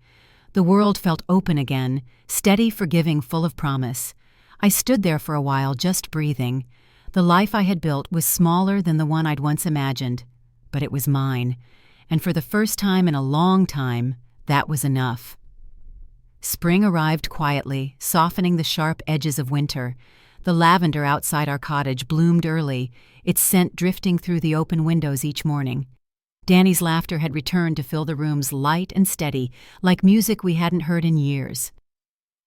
The world felt open again, steady, forgiving, full of promise. I stood there for a while, just breathing. The life I had built was smaller than the one I'd once imagined, but it was mine. And for the first time in a long time, that was enough. Spring arrived quietly, softening the sharp edges of winter. The lavender outside our cottage bloomed early, its scent drifting through the open windows each morning. Danny's laughter had returned to fill the rooms light and steady, like music we hadn't heard in years.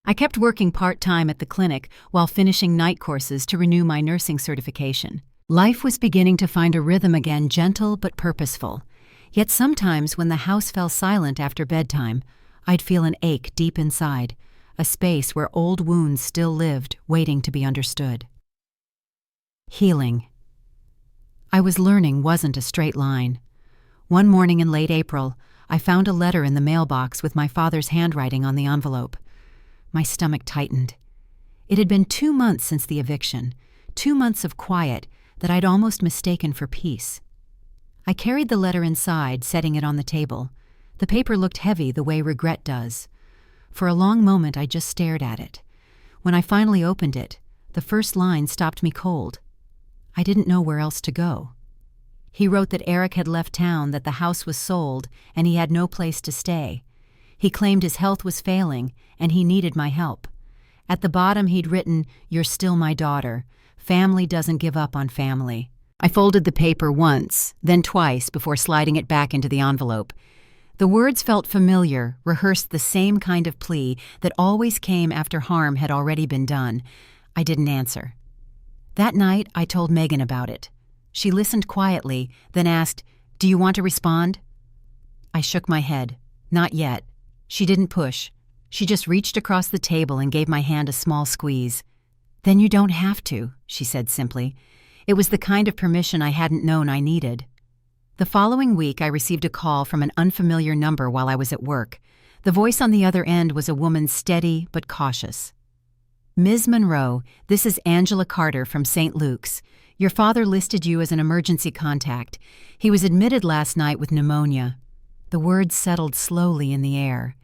I kept working part-time at the clinic while finishing night courses to renew my nursing certification. Life was beginning to find a rhythm again, gentle but purposeful. Yet sometimes when the house fell silent after bedtime, I'd feel an ache deep inside, a space where old wounds still lived, waiting to be understood. Healing. I was learning wasn't a straight line. One morning in late April, I found a letter in the mailbox with my father's handwriting on the envelope. My stomach tightened. It had been 2 months since the eviction, 2 months of quiet that I'd almost mistaken for peace. I carried the letter inside, setting it on the table. The paper looked heavy the way regret does. For a long moment I just stared at it. When I finally opened it, the first line stopped me cold. I didn't know where else to go. He wrote that Eric had left town, that the house was sold, and he had no place to stay. He claimed his health was failing, and he needed my help. At the bottom he'd written, "You're still my daughter. Family doesn't give up on family." I folded the paper once, then twice before sliding it back into the envelope. The words felt familiar, rehearsed the same kind of plea that always came after harm had already been done. I didn't answer. That night I told Megan about it. She listened quietly, then asked, "Do you want to respond?" I shook my head. Not yet. She didn't push. She just reached across the table and gave my hand a small squeeze. "Then you don't have to," she said simply. It was the kind of permission I hadn't known I needed. The following week I received a call from an unfamiliar number while I was at work. The voice on the other end was a woman steady but cautious. "Ms. Monroe, this is Angela Carter from St. Luke's. Your father listed you as an emergency contact. He was admitted last night with pneumonia." The words settled slowly in the air.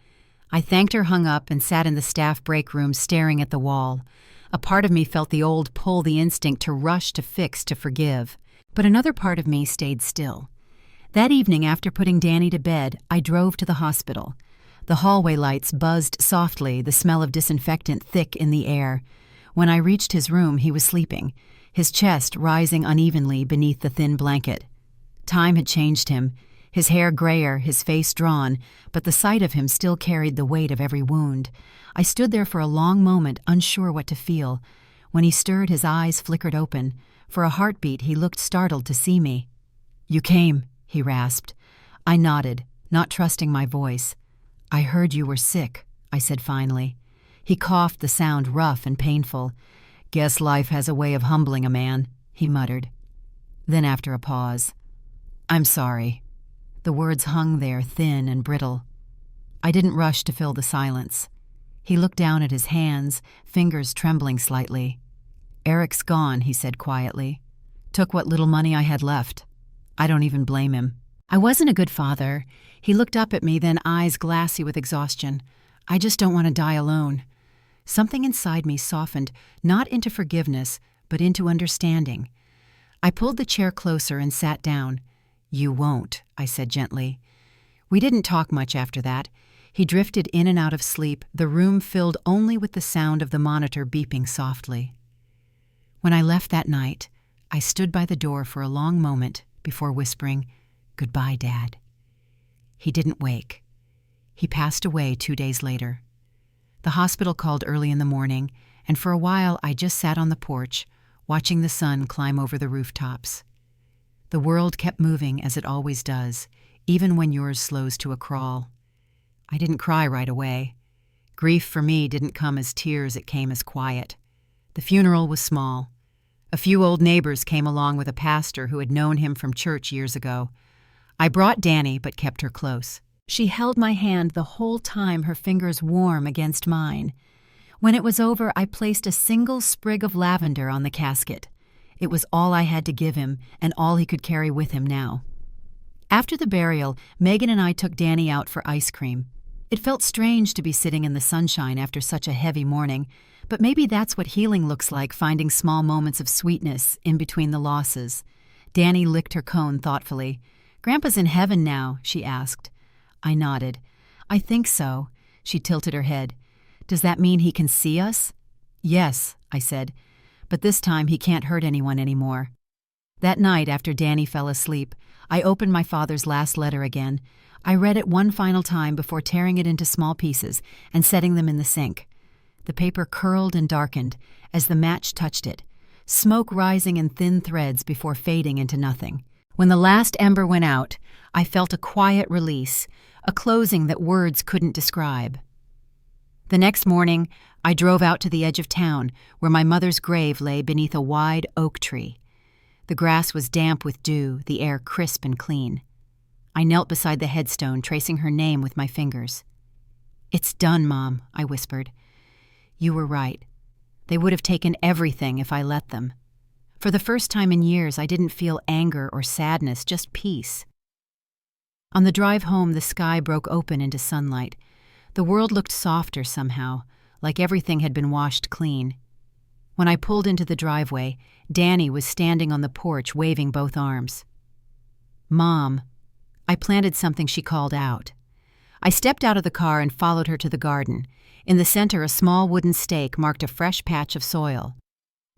I thanked her, hung up, and sat in the staff break room staring at the wall. A part of me felt the old pull, the instinct to rush, to fix, to forgive. But another part of me stayed still. That evening, after putting Danny to bed, I drove to the hospital. The hallway lights buzzed softly, the smell of disinfectant thick in the air. When I reached his room, he was sleeping, his chest rising unevenly beneath the thin blanket. Time had changed him, his hair grayer, his face drawn, but the sight of him still carried the weight of every wound. I stood there for a long moment, unsure what to feel. When he stirred, his eyes flickered open. For a heartbeat, he looked startled to see me. "You came," he rasped. I nodded, not trusting my voice. "I heard you were sick," I said finally. He coughed, the sound rough and painful. "Guess life has a way of humbling a man," he muttered. Then after a pause, "I'm sorry." The words hung there, thin and brittle. I didn't rush to fill the silence. He looked down at his hands, fingers trembling slightly. "Eric's gone," he said quietly. Took what little money I had left. I don't even blame him. I wasn't a good father. He looked up at me, then eyes glassy with exhaustion. I just don't want to die alone. Something inside me softened, not into forgiveness, but into understanding. I pulled the chair closer and sat down. "You won't," I said gently. We didn't talk much after that. He drifted in and out of sleep, the room filled only with the sound of the monitor beeping softly. When I left that night, I stood by the door for a long moment before whispering, "Goodbye, Dad." He didn't wake. He passed away 2 days later. The hospital called early in the morning, and for a while I just sat on the porch, watching the sun climb over the rooftops. The world kept moving as it always does, even when yours slows to a crawl. I didn't cry right away. Grief for me didn't come as tears, it came as quiet. The funeral was small. A few old neighbors came along with a pastor who had known him from church years ago. I brought Danny, but kept her close. She held my hand the whole time, her fingers warm against mine. When it was over, I placed a single sprig of lavender on the casket. It was all I had to give him, and all he could carry with him now. After the burial, Megan and I took Danny out for ice cream. It felt strange to be sitting in the sunshine after such a heavy morning, but maybe that's what healing looks like, finding small moments of sweetness in between the losses. Danny licked her cone thoughtfully. "Grandpa's in heaven now?" she asked. I nodded. "I think so." She tilted her head. "Does that mean he can see us?" "Yes," I said, "but this time he can't hurt anyone anymore." That night, after Danny fell asleep, I opened my father's last letter again. I read it one final time before tearing it into small pieces and setting them in the sink. The paper curled and darkened as the match touched it, smoke rising in thin threads before fading into nothing. When the last ember went out, I felt a quiet release, a closing that words couldn't describe. The next morning, I drove out to the edge of town, where my mother's grave lay beneath a wide oak tree. The grass was damp with dew, the air crisp and clean. I knelt beside the headstone, tracing her name with my fingers. "It's done, Mom," I whispered. "You were right. They would have taken everything if I let them." For the first time in years, I didn't feel anger or sadness, just peace. On the drive home, the sky broke open into sunlight. The world looked softer somehow, like everything had been washed clean. When I pulled into the driveway, Danny was standing on the porch waving both arms. "Mom." I planted something she called out. I stepped out of the car and followed her to the garden. In the center, a small wooden stake marked a fresh patch of soil.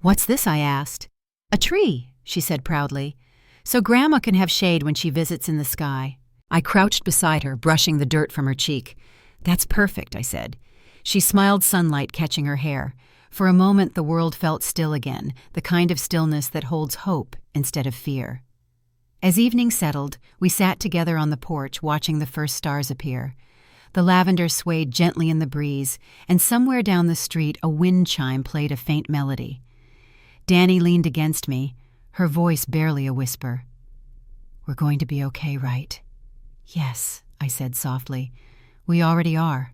"What's this?" I asked. "A tree," she said proudly, "so Grandma can have shade when she visits in the sky." I crouched beside her, brushing the dirt from her cheek. "That's perfect," I said. She smiled, sunlight catching her hair. For a moment, the world felt still again, the kind of stillness that holds hope instead of fear. As evening settled, we sat together on the porch, watching the first stars appear. The lavender swayed gently in the breeze, and somewhere down the street, a wind chime played a faint melody. Danny leaned against me, her voice barely a whisper. "We're going to be okay, right?" "Yes," I said softly. "We already are."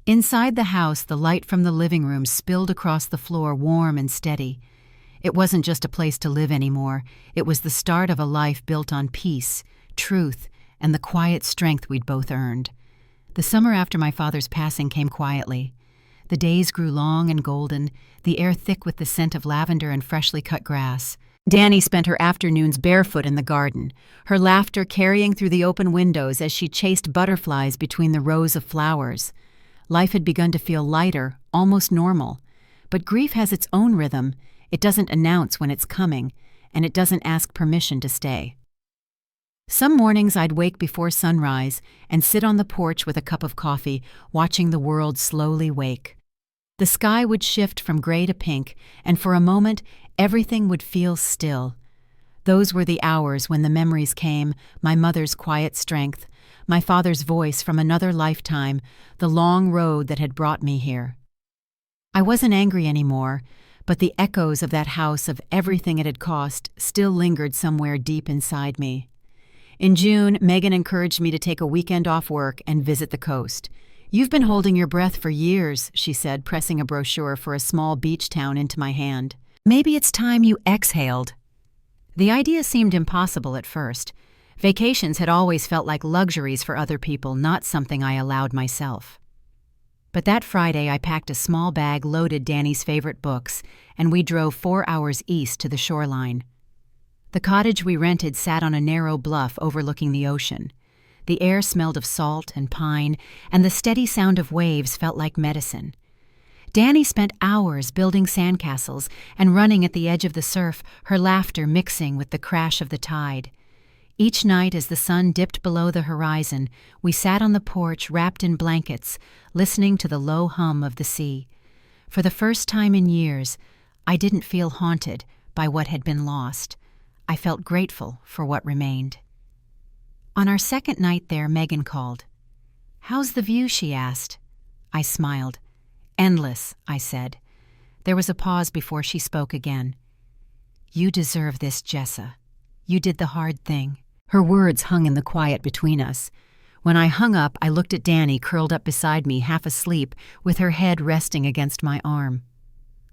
Inside the house, the light from the living room spilled across the floor, warm and steady. It wasn't just a place to live anymore. It was the start of a life built on peace, truth, and the quiet strength we'd both earned. The summer after my father's passing came quietly. The days grew long and golden, the air thick with the scent of lavender and freshly cut grass. Danny spent her afternoons barefoot in the garden, her laughter carrying through the open windows as she chased butterflies between the rows of flowers. Life had begun to feel lighter, almost normal. But grief has its own rhythm. It doesn't announce when it's coming, and it doesn't ask permission to stay. Some mornings I'd wake before sunrise and sit on the porch with a cup of coffee, watching the world slowly wake. The sky would shift from gray to pink, and for a moment, everything would feel still. Those were the hours when the memories came, my mother's quiet strength, my father's voice from another lifetime, the long road that had brought me here. I wasn't angry anymore, but the echoes of that house, of everything it had cost, still lingered somewhere deep inside me. In June, Megan encouraged me to take a weekend off work and visit the coast. "You've been holding your breath for years," she said, pressing a brochure for a small beach town into my hand. "Maybe it's time you exhaled." The idea seemed impossible at first. Vacations had always felt like luxuries for other people, not something I allowed myself. But that Friday, I packed a small bag loaded Danny's favorite books, and we drove 4 hours east to the shoreline. The cottage we rented sat on a narrow bluff overlooking the ocean. The air smelled of salt and pine, and the steady sound of waves felt like medicine. Danny spent hours building sandcastles and running at the edge of the surf, her laughter mixing with the crash of the tide. Each night as the sun dipped below the horizon, we sat on the porch wrapped in blankets, listening to the low hum of the sea. For the first time in years, I didn't feel haunted by what had been lost. I felt grateful for what remained. On our second night there, Megan called. "How's the view?" she asked. I smiled. "Endless," I said. There was a pause before she spoke again. "You deserve this, Jessa. You did the hard thing." Her words hung in the quiet between us. When I hung up, I looked at Danny curled up beside me, half asleep, with her head resting against my arm.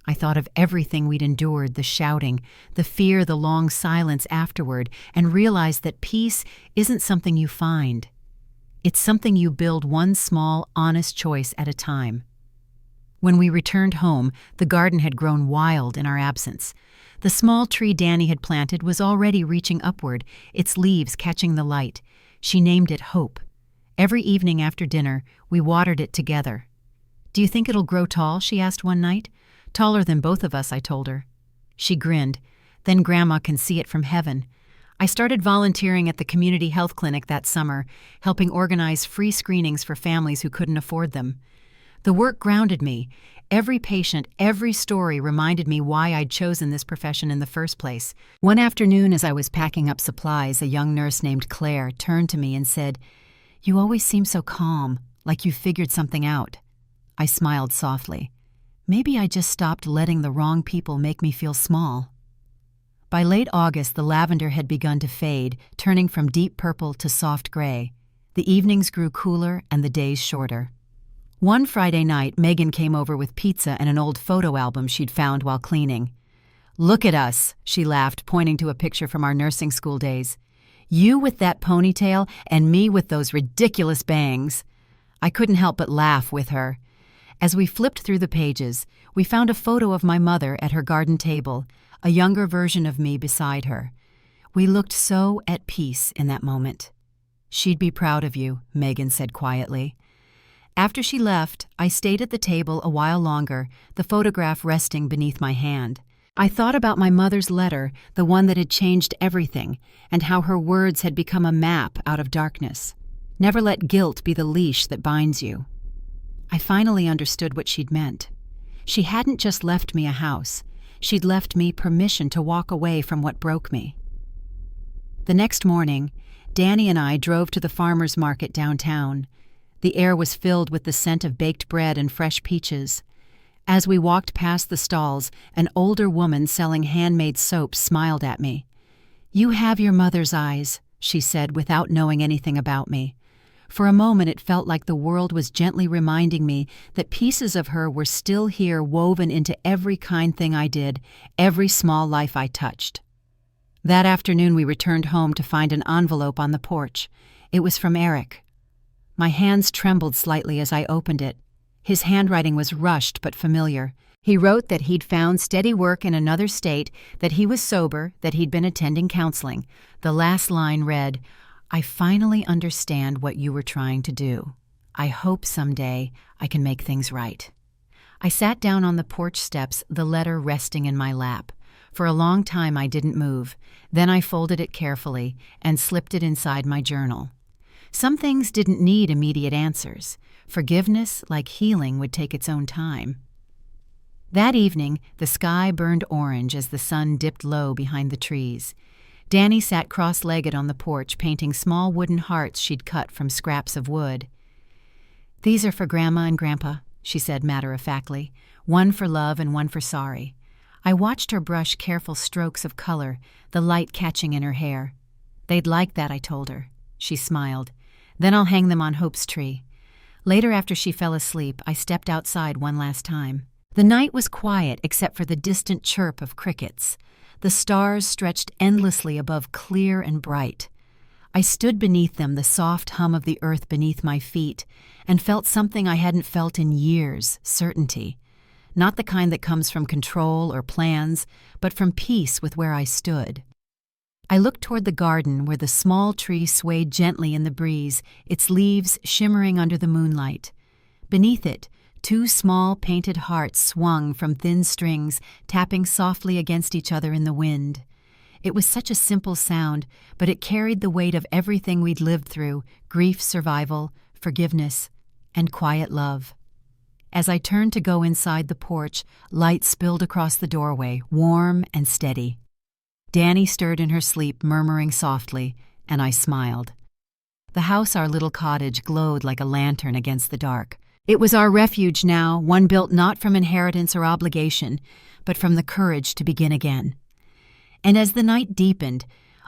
I thought of everything we'd endured, the shouting, the fear, the long silence afterward, and realized that peace isn't something you find. It's something you build one small, honest choice at a time. When we returned home, the garden had grown wild in our absence. The small tree Danny had planted was already reaching upward, its leaves catching the light. She named it Hope. Every evening after dinner, we watered it together. "Do you think it'll grow tall?" she asked one night. "Taller than both of us," I told her. She grinned. "Then Grandma can see it from heaven." I started volunteering at the community health clinic that summer, helping organize free screenings for families who couldn't afford them. The work grounded me. Every patient, every story reminded me why I'd chosen this profession in the first place. One afternoon, as I was packing up supplies, a young nurse named Claire turned to me and said, "You always seem so calm, like you figured something out." I smiled softly. Maybe I just stopped letting the wrong people make me feel small. By late August, the lavender had begun to fade, turning from deep purple to soft gray. The evenings grew cooler and the days shorter. One Friday night, Megan came over with pizza and an old photo album she'd found while cleaning. "Look at us," she laughed, pointing to a picture from our nursing school days. "You with that ponytail and me with those ridiculous bangs." I couldn't help but laugh with her. As we flipped through the pages, we found a photo of my mother at her garden table, a younger version of me beside her. We looked so at peace in that moment. "She'd be proud of you," Megan said quietly. After she left, I stayed at the table a while longer, the photograph resting beneath my hand. I thought about my mother's letter, the one that had changed everything, and how her words had become a map out of darkness. Never let guilt be the leash that binds you. I finally understood what she'd meant. She hadn't just left me a house. She'd left me permission to walk away from what broke me. The next morning, Danny and I drove to the farmer's market downtown. The air was filled with the scent of baked bread and fresh peaches. As we walked past the stalls, an older woman selling handmade soaps smiled at me. "You have your mother's eyes," she said without knowing anything about me. For a moment it felt like the world was gently reminding me that pieces of her were still here, woven into every kind thing I did, every small life I touched. That afternoon we returned home to find an envelope on the porch. It was from Eric. My hands trembled slightly as I opened it. His handwriting was rushed but familiar. He wrote that he'd found steady work in another state, that he was sober, that he'd been attending counseling. The last line read, "I finally understand what you were trying to do. I hope someday I can make things right." I sat down on the porch steps, the letter resting in my lap. For a long time I didn't move. Then I folded it carefully and slipped it inside my journal. Some things didn't need immediate answers. Forgiveness, like healing, would take its own time. That evening, the sky burned orange as the sun dipped low behind the trees. Danny sat cross-legged on the porch, painting small wooden hearts she'd cut from scraps of wood. "These are for Grandma and Grandpa," she said matter-of-factly, "one for love and one for sorry." I watched her brush careful strokes of color, the light catching in her hair. "They'd like that," I told her. She smiled. "Then I'll hang them on Hope's tree." Later, after she fell asleep, I stepped outside one last time. The night was quiet except for the distant chirp of crickets. The stars stretched endlessly above, clear and bright. I stood beneath them, the soft hum of the earth beneath my feet, and felt something I hadn't felt in years, certainty. Not the kind that comes from control or plans, but from peace with where I stood. I looked toward the garden where the small tree swayed gently in the breeze, its leaves shimmering under the moonlight. Beneath it, two small painted hearts swung from thin strings, tapping softly against each other in the wind. It was such a simple sound, but it carried the weight of everything we'd lived through: grief, survival, forgiveness, and quiet love. As I turned to go inside the porch, light spilled across the doorway, warm and steady. Danny stirred in her sleep, murmuring softly, and I smiled. The house, our little cottage, glowed like a lantern against the dark. It was our refuge now, one built not from inheritance or obligation, but from the courage to begin again. And as the night deepened,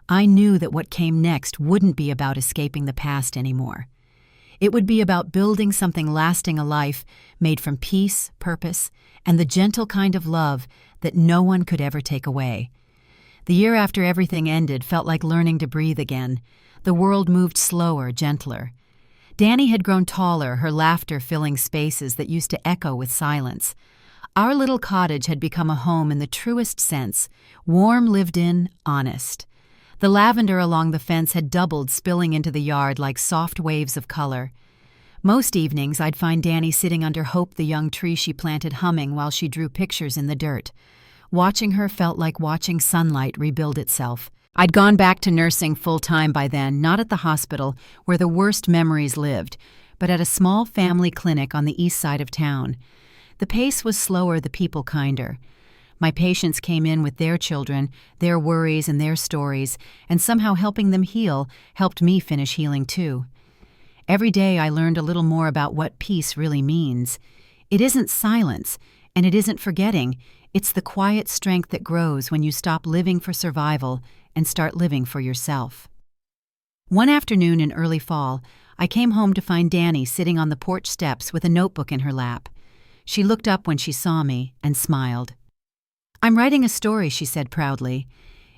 I knew that what came next wouldn't be about escaping the past anymore. It would be about building something lasting, a life made from peace, purpose, and the gentle kind of love that no one could ever take away. The year after everything ended felt like learning to breathe again. The world moved slower, gentler. Danny had grown taller, her laughter filling spaces that used to echo with silence. Our little cottage had become a home in the truest sense, warm, lived in, honest. The lavender along the fence had doubled, spilling into the yard like soft waves of color. Most evenings I'd find Danny sitting under Hope, the young tree she planted, humming while she drew pictures in the dirt. Watching her felt like watching sunlight rebuild itself. I'd gone back to nursing full-time by then, not at the hospital, where the worst memories lived, but at a small family clinic on the east side of town. The pace was slower, the people kinder. My patients came in with their children, their worries and their stories, and somehow helping them heal helped me finish healing too. Every day I learned a little more about what peace really means. It isn't silence, and it isn't forgetting. It's the quiet strength that grows when you stop living for survival and start living for yourself. One afternoon in early fall, I came home to find Danny sitting on the porch steps with a notebook in her lap. She looked up when she saw me and smiled. "I'm writing a story," she said proudly.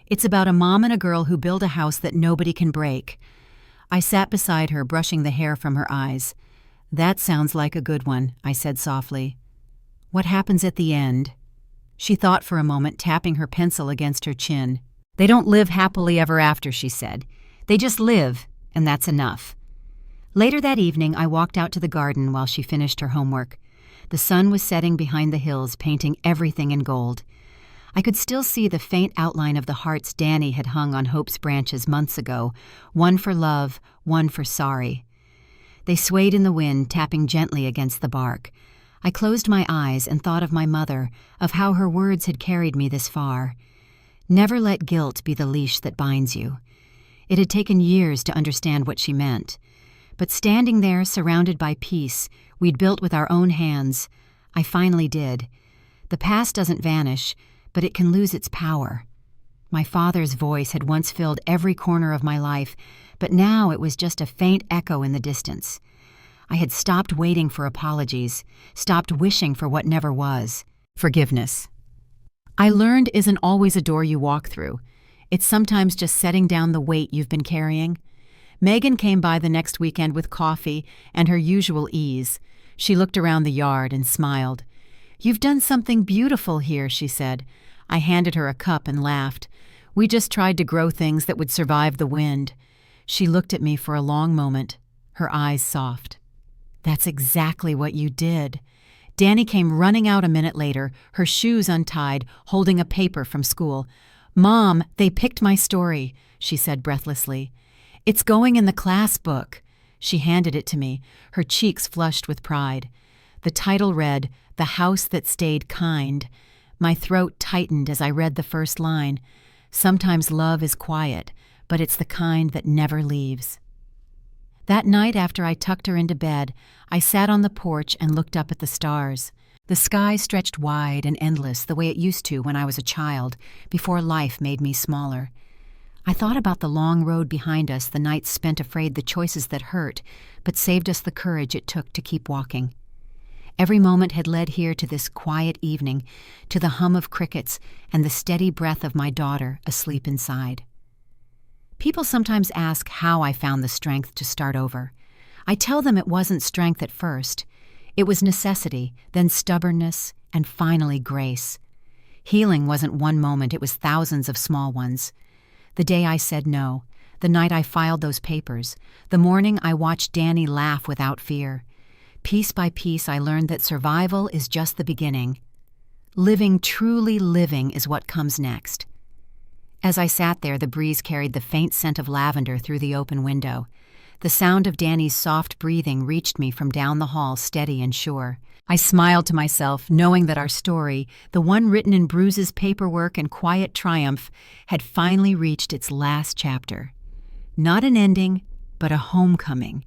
"It's about a mom and a girl who build a house that nobody can break." I sat beside her, brushing the hair from her eyes. "That sounds like a good one," I said softly. "What happens at the end?" She thought for a moment, tapping her pencil against her chin. "They don't live happily ever after," she said. "They just live, and that's enough." Later that evening, I walked out to the garden while she finished her homework. The sun was setting behind the hills, painting everything in gold. I could still see the faint outline of the hearts Danny had hung on Hope's branches months ago, one for love, one for sorry. They swayed in the wind, tapping gently against the bark. I closed my eyes and thought of my mother, of how her words had carried me this far. Never let guilt be the leash that binds you. It had taken years to understand what she meant. But standing there, surrounded by peace, we'd built with our own hands, I finally did. The past doesn't vanish, but it can lose its power. My father's voice had once filled every corner of my life, but now it was just a faint echo in the distance. I had stopped waiting for apologies, stopped wishing for what never was: forgiveness. I learned isn't always a door you walk through. It's sometimes just setting down the weight you've been carrying. Megan came by the next weekend with coffee and her usual ease. She looked around the yard and smiled. "You've done something beautiful here," she said. I handed her a cup and laughed. "We just tried to grow things that would survive the wind." She looked at me for a long moment, her eyes soft. "That's exactly what you did." Danny came running out a minute later, her shoes untied, holding a paper from school. "Mom, they picked my story," she said breathlessly. "It's going in the class book." She handed it to me, her cheeks flushed with pride. The title read, "The House That Stayed Kind." My throat tightened as I read the first line. Sometimes love is quiet, but it's the kind that never leaves. That night, after I tucked her into bed, I sat on the porch and looked up at the stars. The sky stretched wide and endless the way it used to when I was a child, before life made me smaller. I thought about the long road behind us, the nights spent afraid, the choices that hurt, but saved us the courage it took to keep walking. Every moment had led here to this quiet evening, to the hum of crickets and the steady breath of my daughter asleep inside. People sometimes ask how I found the strength to start over. I tell them it wasn't strength at first. It was necessity, then stubbornness, and finally grace. Healing wasn't one moment, it was thousands of small ones. The day I said no, the night I filed those papers, the morning I watched Danny laugh without fear. Piece by piece, I learned that survival is just the beginning. Living, truly living, is what comes next. As I sat there, the breeze carried the faint scent of lavender through the open window. The sound of Danny's soft breathing reached me from down the hall, steady and sure. I smiled to myself, knowing that our story, the one written in bruises, paperwork, and quiet triumph, had finally reached its last chapter. Not an ending, but a homecoming.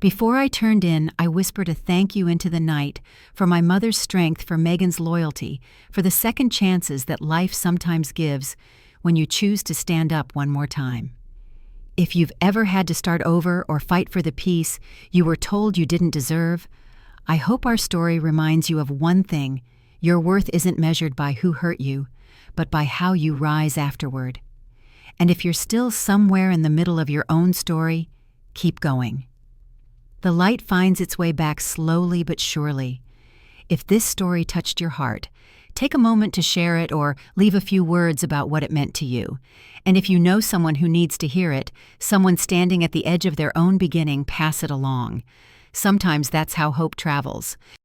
Before I turned in, I whispered a thank you into the night for my mother's strength, for Megan's loyalty, for the second chances that life sometimes gives when you choose to stand up one more time. If you've ever had to start over or fight for the peace you were told you didn't deserve, I hope our story reminds you of one thing: your worth isn't measured by who hurt you, but by how you rise afterward. And if you're still somewhere in the middle of your own story, keep going. The light finds its way back slowly but surely. If this story touched your heart, take a moment to share it or leave a few words about what it meant to you. And if you know someone who needs to hear it, someone standing at the edge of their own beginning, pass it along. Sometimes that's how hope travels.